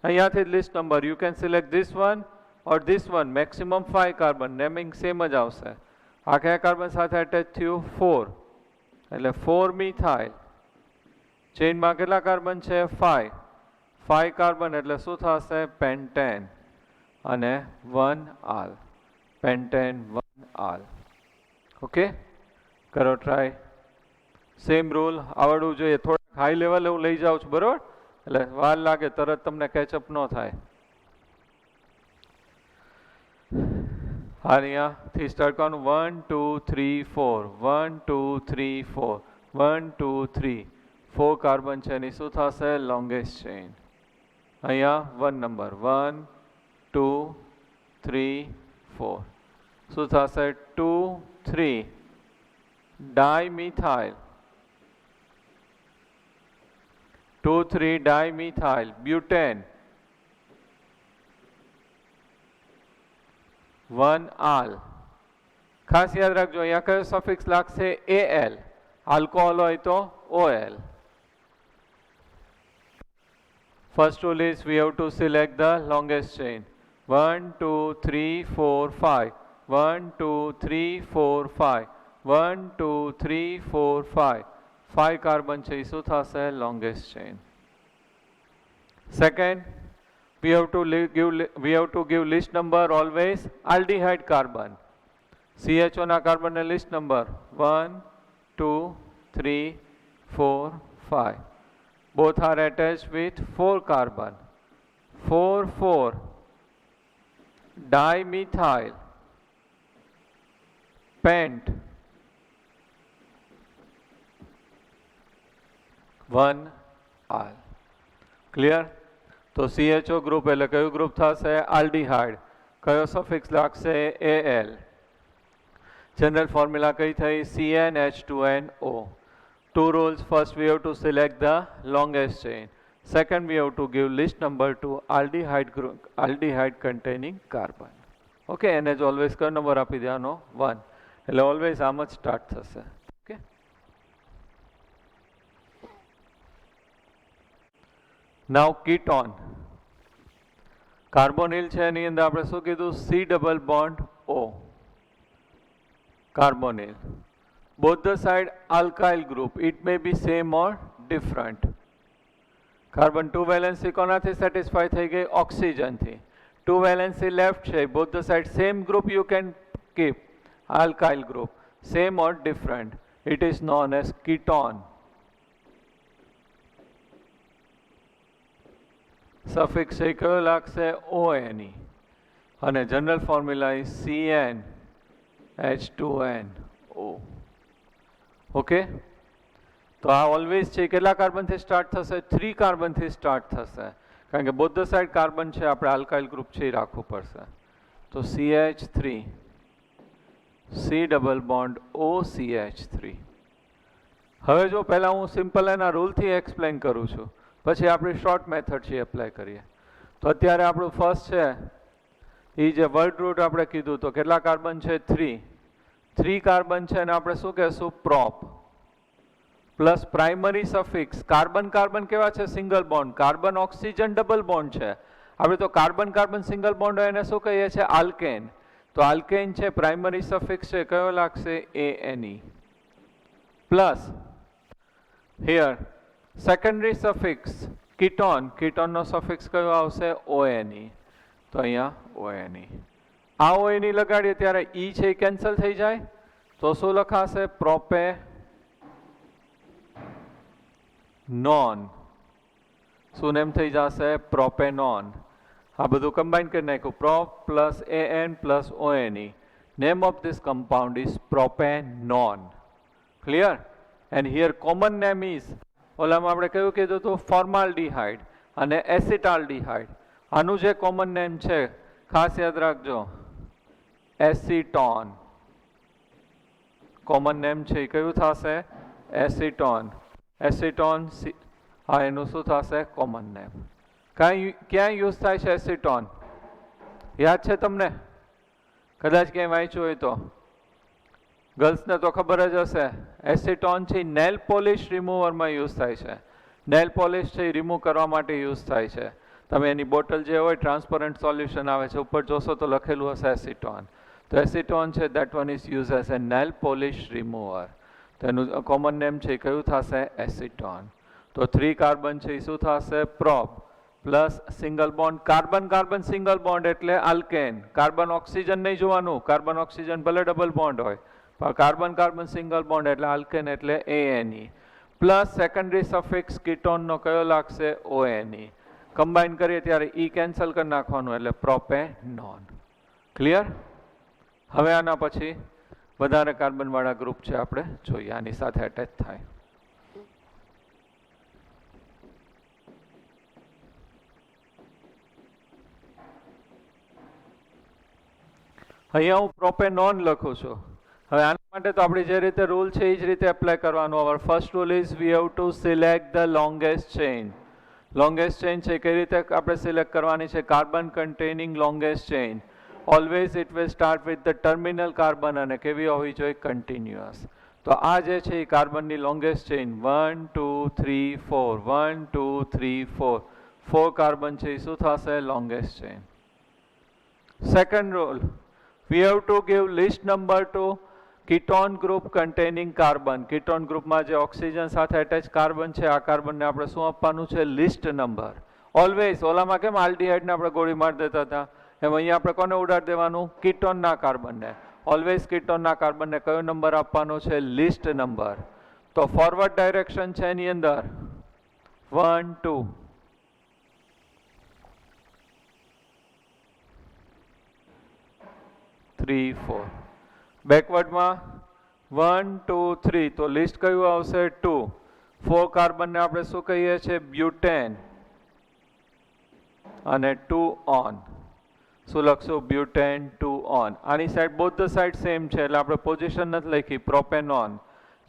અહીંયાથી list number you can select this one or this one. Maximum 5 carbon, naming same જ આવશે. આ કયા કાર્બન સાથે અટેચ થયું? 4. એટલે 4 મિથાઇલ. ચેઇનમાં કેટલા કાર્બન છે? 5. 5 કાર્બન એટલે શું થશે? પેન્ટેન અને 1-al. Pentane 1-al. ઓકે, કરો ટ્રાય. સેમ રૂલ આવડવું જોઈએ. થોડાક હાઈ લેવલ હું લઈ જાઉં છું, બરોબર? એટલે વાર લાગે, તરત તમને કેચઅપ ન થાય. અહીંયાથી સ્ટાર્ટ કરવાનું. 1 2 3 4 1 2 3 4 1 2 3 4 કાર્બન છે એની શું થશે? Longest chain. અહીંયા 1 નંબર 1 2 3 4 શું થશે 2 3 ડાયમિથાઇલ 2 3 ડાયમિથાઇલ બ્યુટેન 1 આલ ખાસ યાદ રાખજો અહીંયા કયો સફિક્સ લાગશે AL આલ્કોહોલ હોય તો OL. First rule is we have to select the longest chain. 1 2 3 4 5 1 2 3 4 5 1 2 3 4 5 5 carbon છે શું થશે longest chain. Second, we have to give list number always aldehyde carbon. CHO ના carbon ને list number 1 2 3 4 5. Both are attached with 4 carbon. 4 4 dimethyl pent 1 al. Clear? તો CHO group એટલે કયું group થશે aldehyde કયો સફિક્સ લાગશે AL. જનરલ ફોર્મ્યુલા કઈ થઈ CnH2nO. Two rules. First, we have to select the longest chain. Second, we have to give list number to aldehyde containing carbon. Okay, and as always, kyo number api deno 1. એટલે always આમ જ start થશે. Okay. Now ketone. Carbonyl છે એની અંદર આપણે શું કીધું C double bond O. Carbonyl. Both the side alkyl group. It may be same or different. Carbon 2 valency કોનાથી satisfy થઈ ગઈ ઓક્સિજન થી 2 valency left છે both the side same group you can keep alkyl group same or different it is known as ketone. Suffix છે કયો લાગશે ONE અને general formula is CnH2nO. Okay તો આ ઓલવેઝ છે કેટલા કાર્બનથી સ્ટાર્ટ થશે 3 કાર્બનથી સ્ટાર્ટ થશે કારણ કે બોથ ધ સાઇડ કાર્બન છે આપણે આલ્કાઇલ ગ્રુપ છે એ રાખવું પડશે તો CH3 C double bond OCH3. હવે જો પહેલાં હું સિમ્પલ એના રૂલથી એક્સપ્લેન કરું છું પછી આપણી શોર્ટ મેથડ છે એપ્લાય કરીએ તો અત્યારે આપણું ફર્સ્ટ છે એ જે વર્ડ રૂટ આપણે કીધું તો કેટલા કાર્બન છે 3 કાર્બન છે અને આપણે શું કહેશું prop plus primary suffix carbon carbon કેવા છે single bond carbon oxygen double bond છે આપણે તો કાર્બન કાર્બન સિંગલ બોન્ડ હોય એને શું કહીએ છીએ આલ્કેન તો આલ્કેન છે પ્રાઇમરી સફિક્સ છે કયો લાગશે ANE plus here secondary suffix કીટોનનો સફિક્સ કયો આવશે ONE તો અહીંયા ONE આ ONE લગાડીએ ત્યારે E છે એ કેન્સલ થઈ જાય તો શું લખાશે પ્રોપે નોન શું નેમ થઈ જશે પ્રોપેનોન આ બધું કમ્બાઈન કરી નાખ્યું prop plus AN plus ONE name of this compound is propanone. Clear and here common name is ઓલામાં આપણે કયું કીધું હતું ફોર્માલ્ડીહાઇડ અને એસિટાલ્ડીહાઇડ આનું જે કોમન નેમ છે ખાસ યાદ રાખજો એસિટોન કોમન નેમ છે એ કયું થશે એસિટોન હા એનું શું થશે કોમન નેમ ક્યાં યુઝ થાય છે એસિટોન યાદ છે તમને કદાચ ક્યાંય વાંચ્યું હોય તો ગર્લ્સને તો ખબર જ હશે એસિટોન છે નેલ પોલિશ રિમૂવરમાં યુઝ થાય છે નેલ પોલિશ છે એ રિમૂવ કરવા માટે યુઝ થાય છે તમે એની બોટલ જે હોય ટ્રાન્સપરન્ટ સોલ્યુશન આવે છે ઉપર જોશો તો લખેલું હશે એસિટોન તો એસિટોન છે that one is use as a nail polish remover તો એનું કોમન નેમ છે કયું થશે એસિટોન તો 3 કાર્બન છે એ શું થશે prop plus single bond carbon carbon single bond એટલે આલ્કેન કાર્બન ઓક્સિજન નહીં જોવાનું કાર્બન ઓક્સિજન ભલે ડબલ બોન્ડ હોય પણ કાર્બન કાર્બન સિંગલ બોન્ડ એટલે આલ્કેન એટલે ANE પ્લસ સેકન્ડરી સફિક્સ કીટોનનો કયો લાગશે ONE કમ્બાઈન કરીએ ત્યારે E કેન્સલ કરી નાખવાનું એટલે પ્રોપેનોન. ક્લિયર હવે આના પછી વધારે કાર્બનવાળા ગ્રુપ છે આપણે જોઈએ આની સાથે અટેચ થાય અહીંયા હું પ્રોપેનોન લખું છું. હવે આના માટે તો આપણી જે રીતે રૂલ છે એ જ રીતે એપ્લાય કરવાનો. Our first rule is we have to select the longest chain. Longest chain છે કઈ રીતે આપણે સિલેક્ટ કરવાની છે? Carbon containing longest chain. Always it will start with the terminal carbon અને કેવી હોવી જોઈએ? કન્ટિન્યુઅસ. તો આ જે છે એ કાર્બનની લોંગેસ્ટ ચેઇન 1 2 3 4 1 2 3 4 4 કાર્બન છે એ શું થશે? Longest chain. Second rule, we have to give list number to ketone group containing carbon. ketone ગ્રુપમાં જે ઓક્સિજન સાથે અટેચ કાર્બન છે આ કાર્બનને આપણે શું આપવાનું છે? List number. ઓલવેઝ ઓલામાં કેમ આલ્ડીહાઇડને આપણે ગોળી મારી દેતા હતા એમ અહીંયા આપણે કોને ઉડાડી દેવાનું? કીટોનના કાર્બનને. ઓલવેઝ કીટોનના કાર્બનને કયો નંબર આપવાનો છે? List number. તો ફોરવર્ડ ડાયરેક્શન છે એની અંદર 1 2 3 4. બેકવર્ડમાં 1 2 3. તો લિસ્ટ કયું આવશે? 2. 4 કાર્બનને આપણે શું કહીએ છીએ? બ્યુટેન. અને 2 ઓન. શું લખશું? Butane 2 one. આની side both the side same છે એટલે આપણે પોઝિશન નથી લખી. પ્રોપેનોન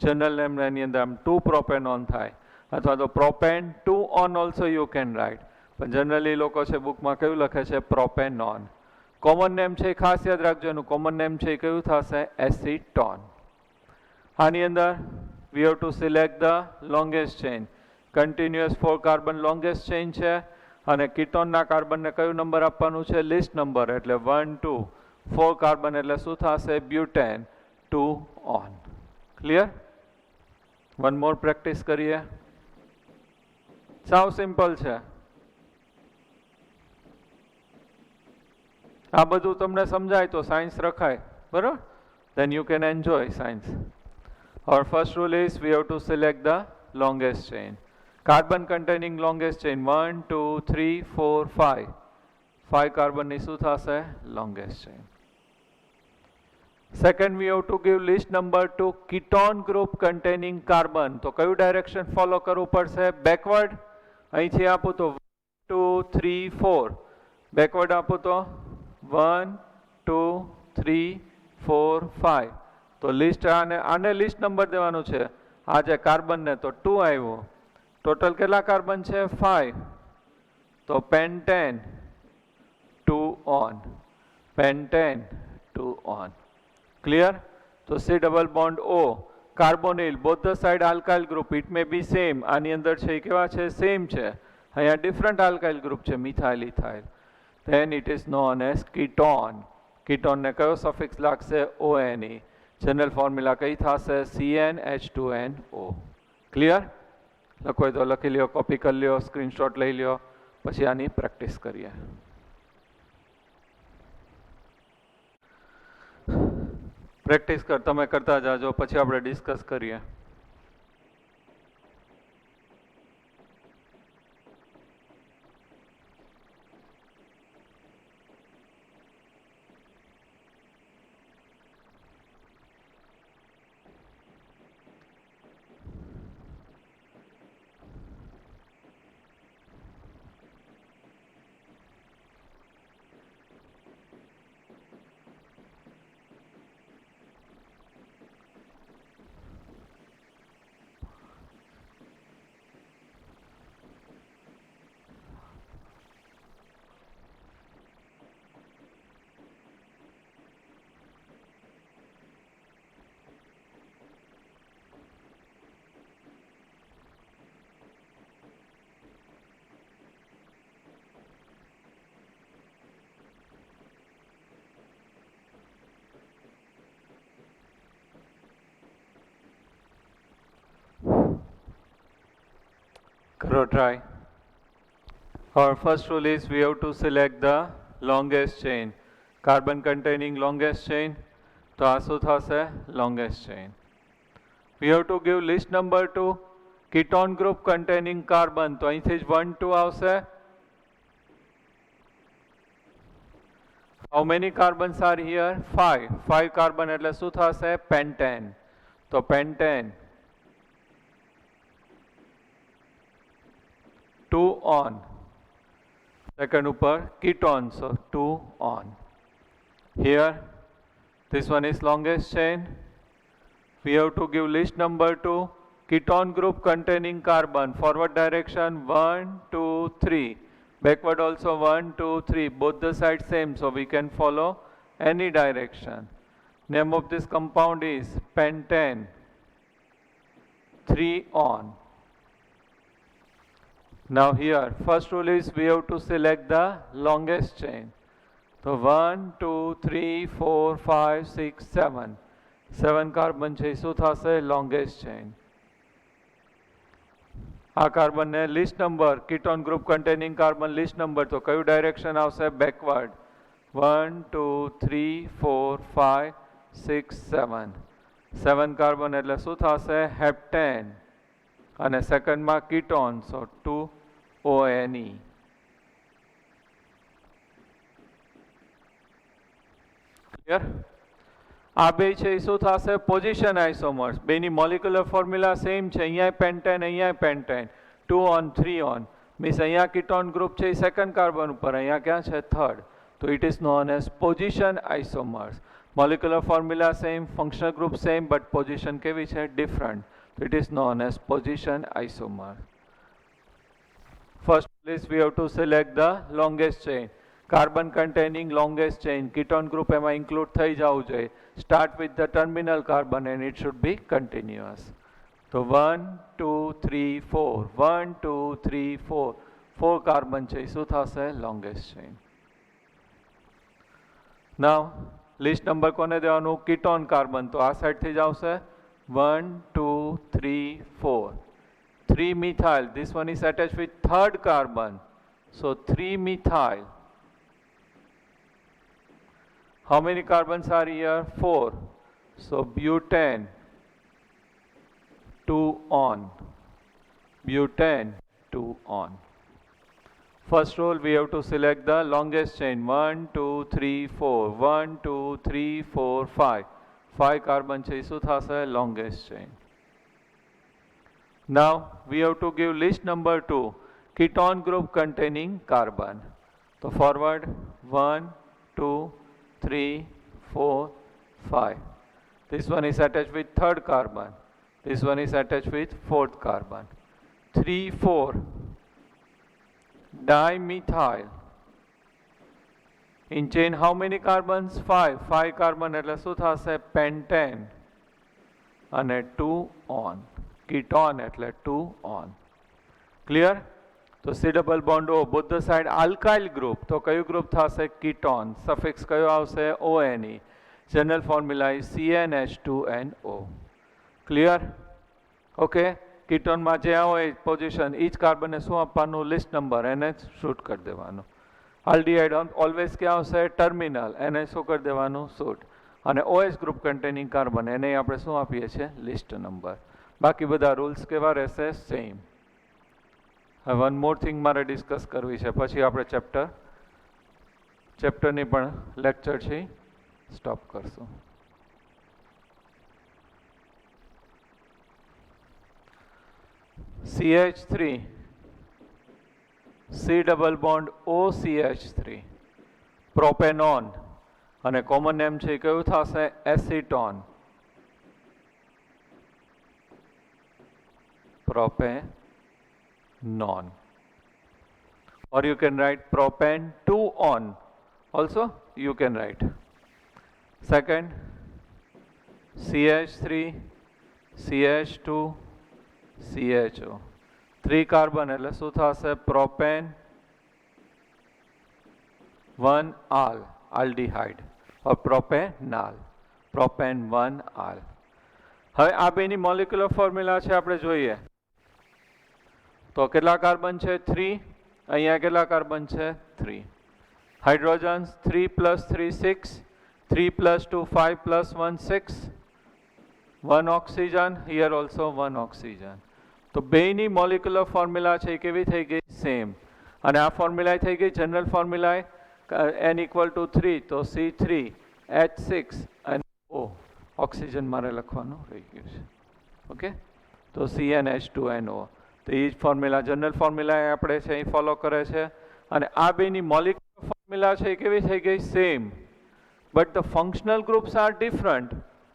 જનરલ નેમ એની અંદર આમ 2 પ્રોપેનોન થાય અથવા તો propane 2 on also you can write. પણ જનરલી લોકો છે બુકમાં કયું લખે છે? પ્રોપેનોન. કોમન નેમ છે ખાસ યાદ રાખજો. એનું કોમન નેમ છે કયું થશે? એસિટોન. આની અંદર વી have to select the longest chain. Continuous 4 carbon longest chain છે અને કીટોનના કાર્બનને કયું નંબર આપવાનું છે? List number. એટલે 1 2 4 કાર્બન એટલે શું થશે? Butan 2 one. Clear? One more practice કરીએ. સાવ સિમ્પલ છે. આ બધું તમને સમજાય તો સાયન્સ રખાય. બરાબર? then you can enjoy science. Our first rule is we have to select the longest chain. Carbon containing longest chain 1 2 3 4 5. 5 carbon ની શું થશે? longest chain. Second, we have to give list number to ketone group containing carbon. તો કયું direction follow કરવું પડશે? Backward. અહીંથી આપું તો 1 2 3 4. બેકવર્ડ આપું તો 1 2 3 4 5. તો લિસ્ટ આને લિસ્ટ નંબર દેવાનું છે. આ જે કાર્બનને તો 2 આવ્યો. ટોટલ કેટલા કાર્બન છે? 5. તો pentan 2 one. Pentan 2 one. Clear? તો C double bond O carbonyl both the side alkyl group. It may be same. આની અંદર છે કેવા છે? સેમ છે. અહીંયા ડિફરન્ટ આલ્કાઇલ ગ્રુપ છે, methyl ethyl. then it is known as ketone. ketone ને કયો સફિક્સ લાગશે? ONE. જનરલ ફોર્મ્યુલા કઈ થશે? CnH2nO. ક્લિયર? લખો તો લખી લ્યો, કોપી કરી લ્યો, સ્ક્રીનશોટ લઈ લ્યો, પછી આની પ્રેક્ટિસ કરીએ. પ્રેક્ટિસ તમે કરતા જાજો, પછી આપણે ડિસ્કસ કરીએ. કરો try. Our first rule is we have to select the longest chain. Carbon containing longest chain. તો આ શું થશે? longest chain. We have to give list number to ketone group containing carbon. તો અહીંથી જ 1 2 આવશે. How many carbons are here? 5. 5 carbon એટલે શું થશે? pentane. તો pentane 2 on. Second ઉપર ketone, so 2 on. Here This one is longest chain. We have to give list number 2. Ketone group containing carbon. Forward direction 1, 2, 3. Backward also 1, 2, 3. Both the sides same, so we can follow any direction. Name of this compound is pentane. 3 on. Now here, first rule is we have to select the longest chain. So 1, 2, 3, 4, 5, 6, 7. 7 carbon છે શું થશે? Longest chain. આ કાર્બનને least number, ketone group containing carbon least number, તો કયું direction આવશે? Backward. 1, 2, 3, 4, 5, 6, 7. 7 carbon એટલે શું થશે? હેપ્ટેન. અને સેકન્ડમાં કીટોન, સો 2ONE. ક્લિયર? આ બે છે એ શું થશે? Position isomers. બેની મોલિક્યુલર ફોર્મ્યુલા સેમ છે. અહીંયા પેન્ટેન, અહીંયા પેન્ટેન. 2 on 3 on. મીન્સ અહીંયા કીટોન ગ્રુપ છે એ સેકન્ડ કાર્બન ઉપર, અહીંયા ક્યાં છે? થર્ડ. તો it is known as position isomers. Molecular formula same, functional group same, but position કેવી છે? ડિફરન્ટ. તો it is known as position isomer. First place we have to select the longest chain. Carbon containing longest chain. Ketone group એમાં include થઈ જવું જોઈએ. Start with the terminal carbon and it should be continuous. So 1, 2, 3, 4. 1, 2, 3, 4. 4 carbon છે શું થશે? longest chain. Now list number કોને દેવાનું? ketone carbon. તો આ સાઈડ થી જ આવશે. 1, 2, 3, 4. 3 methyl. This one is attached with third carbon. So 3 methyl. How many carbons are here? 4. So butane. 2 on. Butane 2 on. First rule we have to select the longest chain. 1, 2, 3, 4. 1, 2, 3, 4, 5. 5 carbon છે શું થશે? longest chain. Now we have to give list number 2. Ketone group containing carbon. So forward 1, 2, 3, 4, 5. This one is attached with third carbon. This one is attached with fourth carbon. 3, 4. Dimethyl. In chain how many carbons? 5. 5 carbon એટલે શું થશે? pentane. અને 2 on. Ketone એટલે 2 on. Clear? તો C double bond O, both the side alkyl group. તો કયું group થશે? ketone. Suffix કયો આવશે? ONE. General formula is CnH2nO. Clear? Okay? ketone માં જે હોય પોઝિશન, each કાર્બનને શું આપવાનું? લિસ્ટ નંબર, એને શૂટ કરી દેવાનું. aldehyde ઓલવેઝ ક્યાં આવશે? ટર્મિનલ, એને શું કરી દેવાનું? શૂટ. અને OH ગ્રુપ કન્ટેનિંગ કાર્બન, એને આપણે શું આપીએ છીએ? List number. બાકી બધા રૂલ્સ કેવા રહેશે? સેમ. હવે વન મોર થિંગ મારે ડિસ્કસ કરવી છે, પછી આપણે ચેપ્ટરની પણ લેક્ચર છે સ્ટોપ કરશું. CH3, C double bond OCH3, propanone, અને કોમન નેમ છે કયું થશે? Acetone. propenon, or you can write propane 2 on also you can write. Second, CH3, CH2, CHO. 3 carbon એટલે શું થશે? propane 1 al, aldehyde, or propanal. propane 1 al. હવે આ બેની મોલિક્યુલર ફોર્મ્યુલા છે આપણે જોઈએ. તો કેટલા કાર્બન છે? 3. અહીંયા કેટલા કાર્બન છે? 3. Hydrogens 3 + 3 6. 3 + 2 5 + 1 6. 1 oxygen. Here also 1 oxygen. તો બેની મોલિક્યુલર ફોર્મ્યુલા છે કેવી થઈ ગઈ? સેમ. અને આ ફોર્મ્યુલા થઈ ગઈ જનરલ ફોર્મ્યુલા n = 3. તો C3H6 અને O. ઓક્સિજન મારે લખવાનું રહી ગયું છે. ઓકે? તો CnH2nO. તો એ જ ફોર્મ્યુલા, જનરલ ફોર્મ્યુલા આપણે છે એ ફોલો કરે છે. અને આ બેની મોલિક્યુલર ફોર્મ્યુલા છે એ કેવી થઈ ગઈ? Same. but the functional groups are different.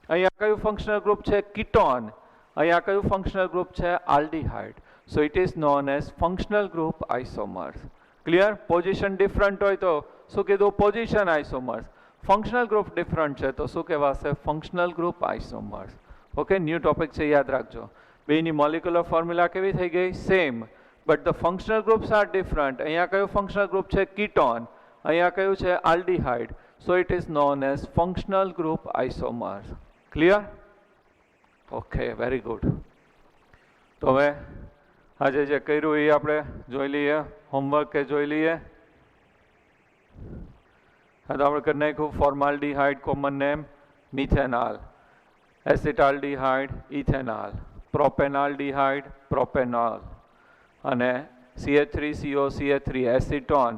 અહીંયા કયું functional group છે ketone, અહીંયા કયું functional group છે aldehyde. So it is known as functional group isomers. Clear? Position different હોય તો શું કીધું? Position isomers. Functional group different છે તો શું કહેવાશે? Functional group isomers. Okay, new topic છે, યાદ રાખજો. બેની molecular formula કેવી થઈ ગઈ? Same, but the functional groups are different. અહીંયા કયું functional group છે? Ketone, અહીંયા કયું છે? Aldehyde. So it is known as functional group isomers. Clear? Okay, very good. તો હવે આજે જે કર્યું એ આપણે જોઈ લઈએ, હોમવર્ક કે જોઈ લઈએ. હા, તો આપણે કરી નાખ્યું formaldehyde common name methanol, acetaldehyde ethanol, propanaldehyde propanol અને CH3COCH3 એસિટોન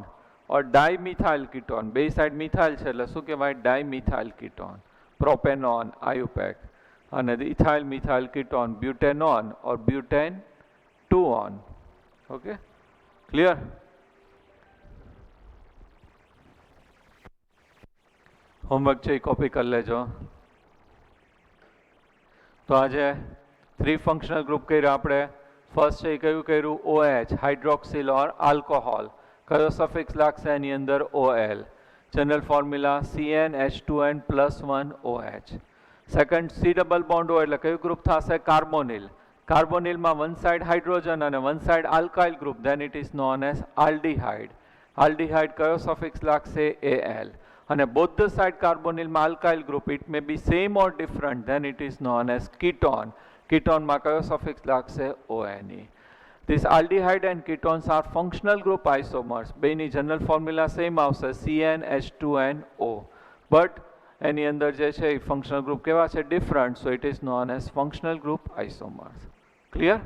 और डाइमिथाइल कीटोन. બે સાઈડ મિથાઇલ છે એટલે શું કહેવાય? Dimethyl ketone. प्रोपेनॉन आयुपैक અને ઇથાઇલ મિથાઇલ कीटोन ब्यूटेनॉन और butane 2-on. Okay, clear? Homework છે કોપી કરી લેજો. તો આજે 3 ફંક્શનલ ગ્રુપ કર્યા આપણે. ફર્સ્ટ છે કયું કર્યું? OH, hydroxyl or alcohol. કયો સફિક્સ લાગશે એની અંદર? OL. General formula CnH2n+1OH. Second C double bond O એટલે કયું ગ્રુપ થશે? કાર્બોનિલ. કાર્બોનિલમાં વન સાઇડ હાઇડ્રોજન અને one side alkyl group, then it is known as aldehyde. Aldehyde કયો સફિક્સ લાગશે? AL. અને બોથ ધ સાઇડ કાર્બોનિલમાં alkyl group, it may be same or different, then it is known as ketone. કીટોનમાં કયો suffix લાગશે? ONE. This aldehyde and ketones are functional group isomers. બેની general formula same આવશે CnH2nO, but એની અંદર જે છે એ functional group કેવા છે? Different. So it is known as functional group isomers. Clear?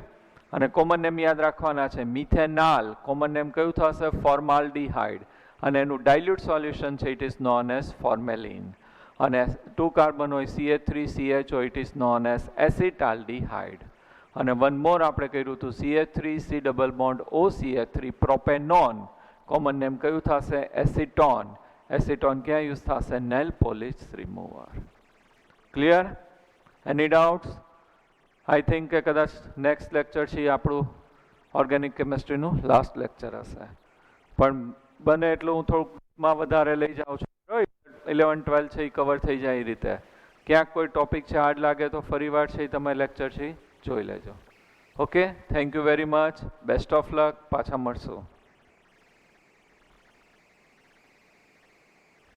અને કોમન નેમ યાદ રાખવાના છે. મિથેનોલ કોમન નેમ કયું થશે? ફોર્માલ્ડીહાઇડ. અને એનું ડાયલ્યુટ સોલ્યુશન છે, it is known as formalin. અને 2 કાર્બન હોય CH3CH હોય, ઇટ ઇઝ નોન એઝ એસિટાલ્ડીહાઇડ. અને વન મોર આપણે કર્યું હતું CH3C double bond OCH3 propanone. Common name કયું થશે? એસિટોન. એસિટોન ક્યાં યુઝ થશે? Nail polish remover. Clear? Any doubts? I think કે કદાચ નેક્સ્ટ લેક્ચર છે આપણું ઓર્ગેનિક કેમિસ્ટ્રીનું લાસ્ટ લેક્ચર હશે, પણ બને એટલું હું થોડુંકમાં વધારે લઈ જાઉં છું. 11-12 છે એ કવર થઈ જાય એ રીતે. ક્યાંક કોઈ ટોપિક છે હાર્ડ લાગે તો ફરીવાર છે તમે લેક્ચર છે જોઈ લેજો. Okay, thank you very much. Best of luck. પાછા મળશું.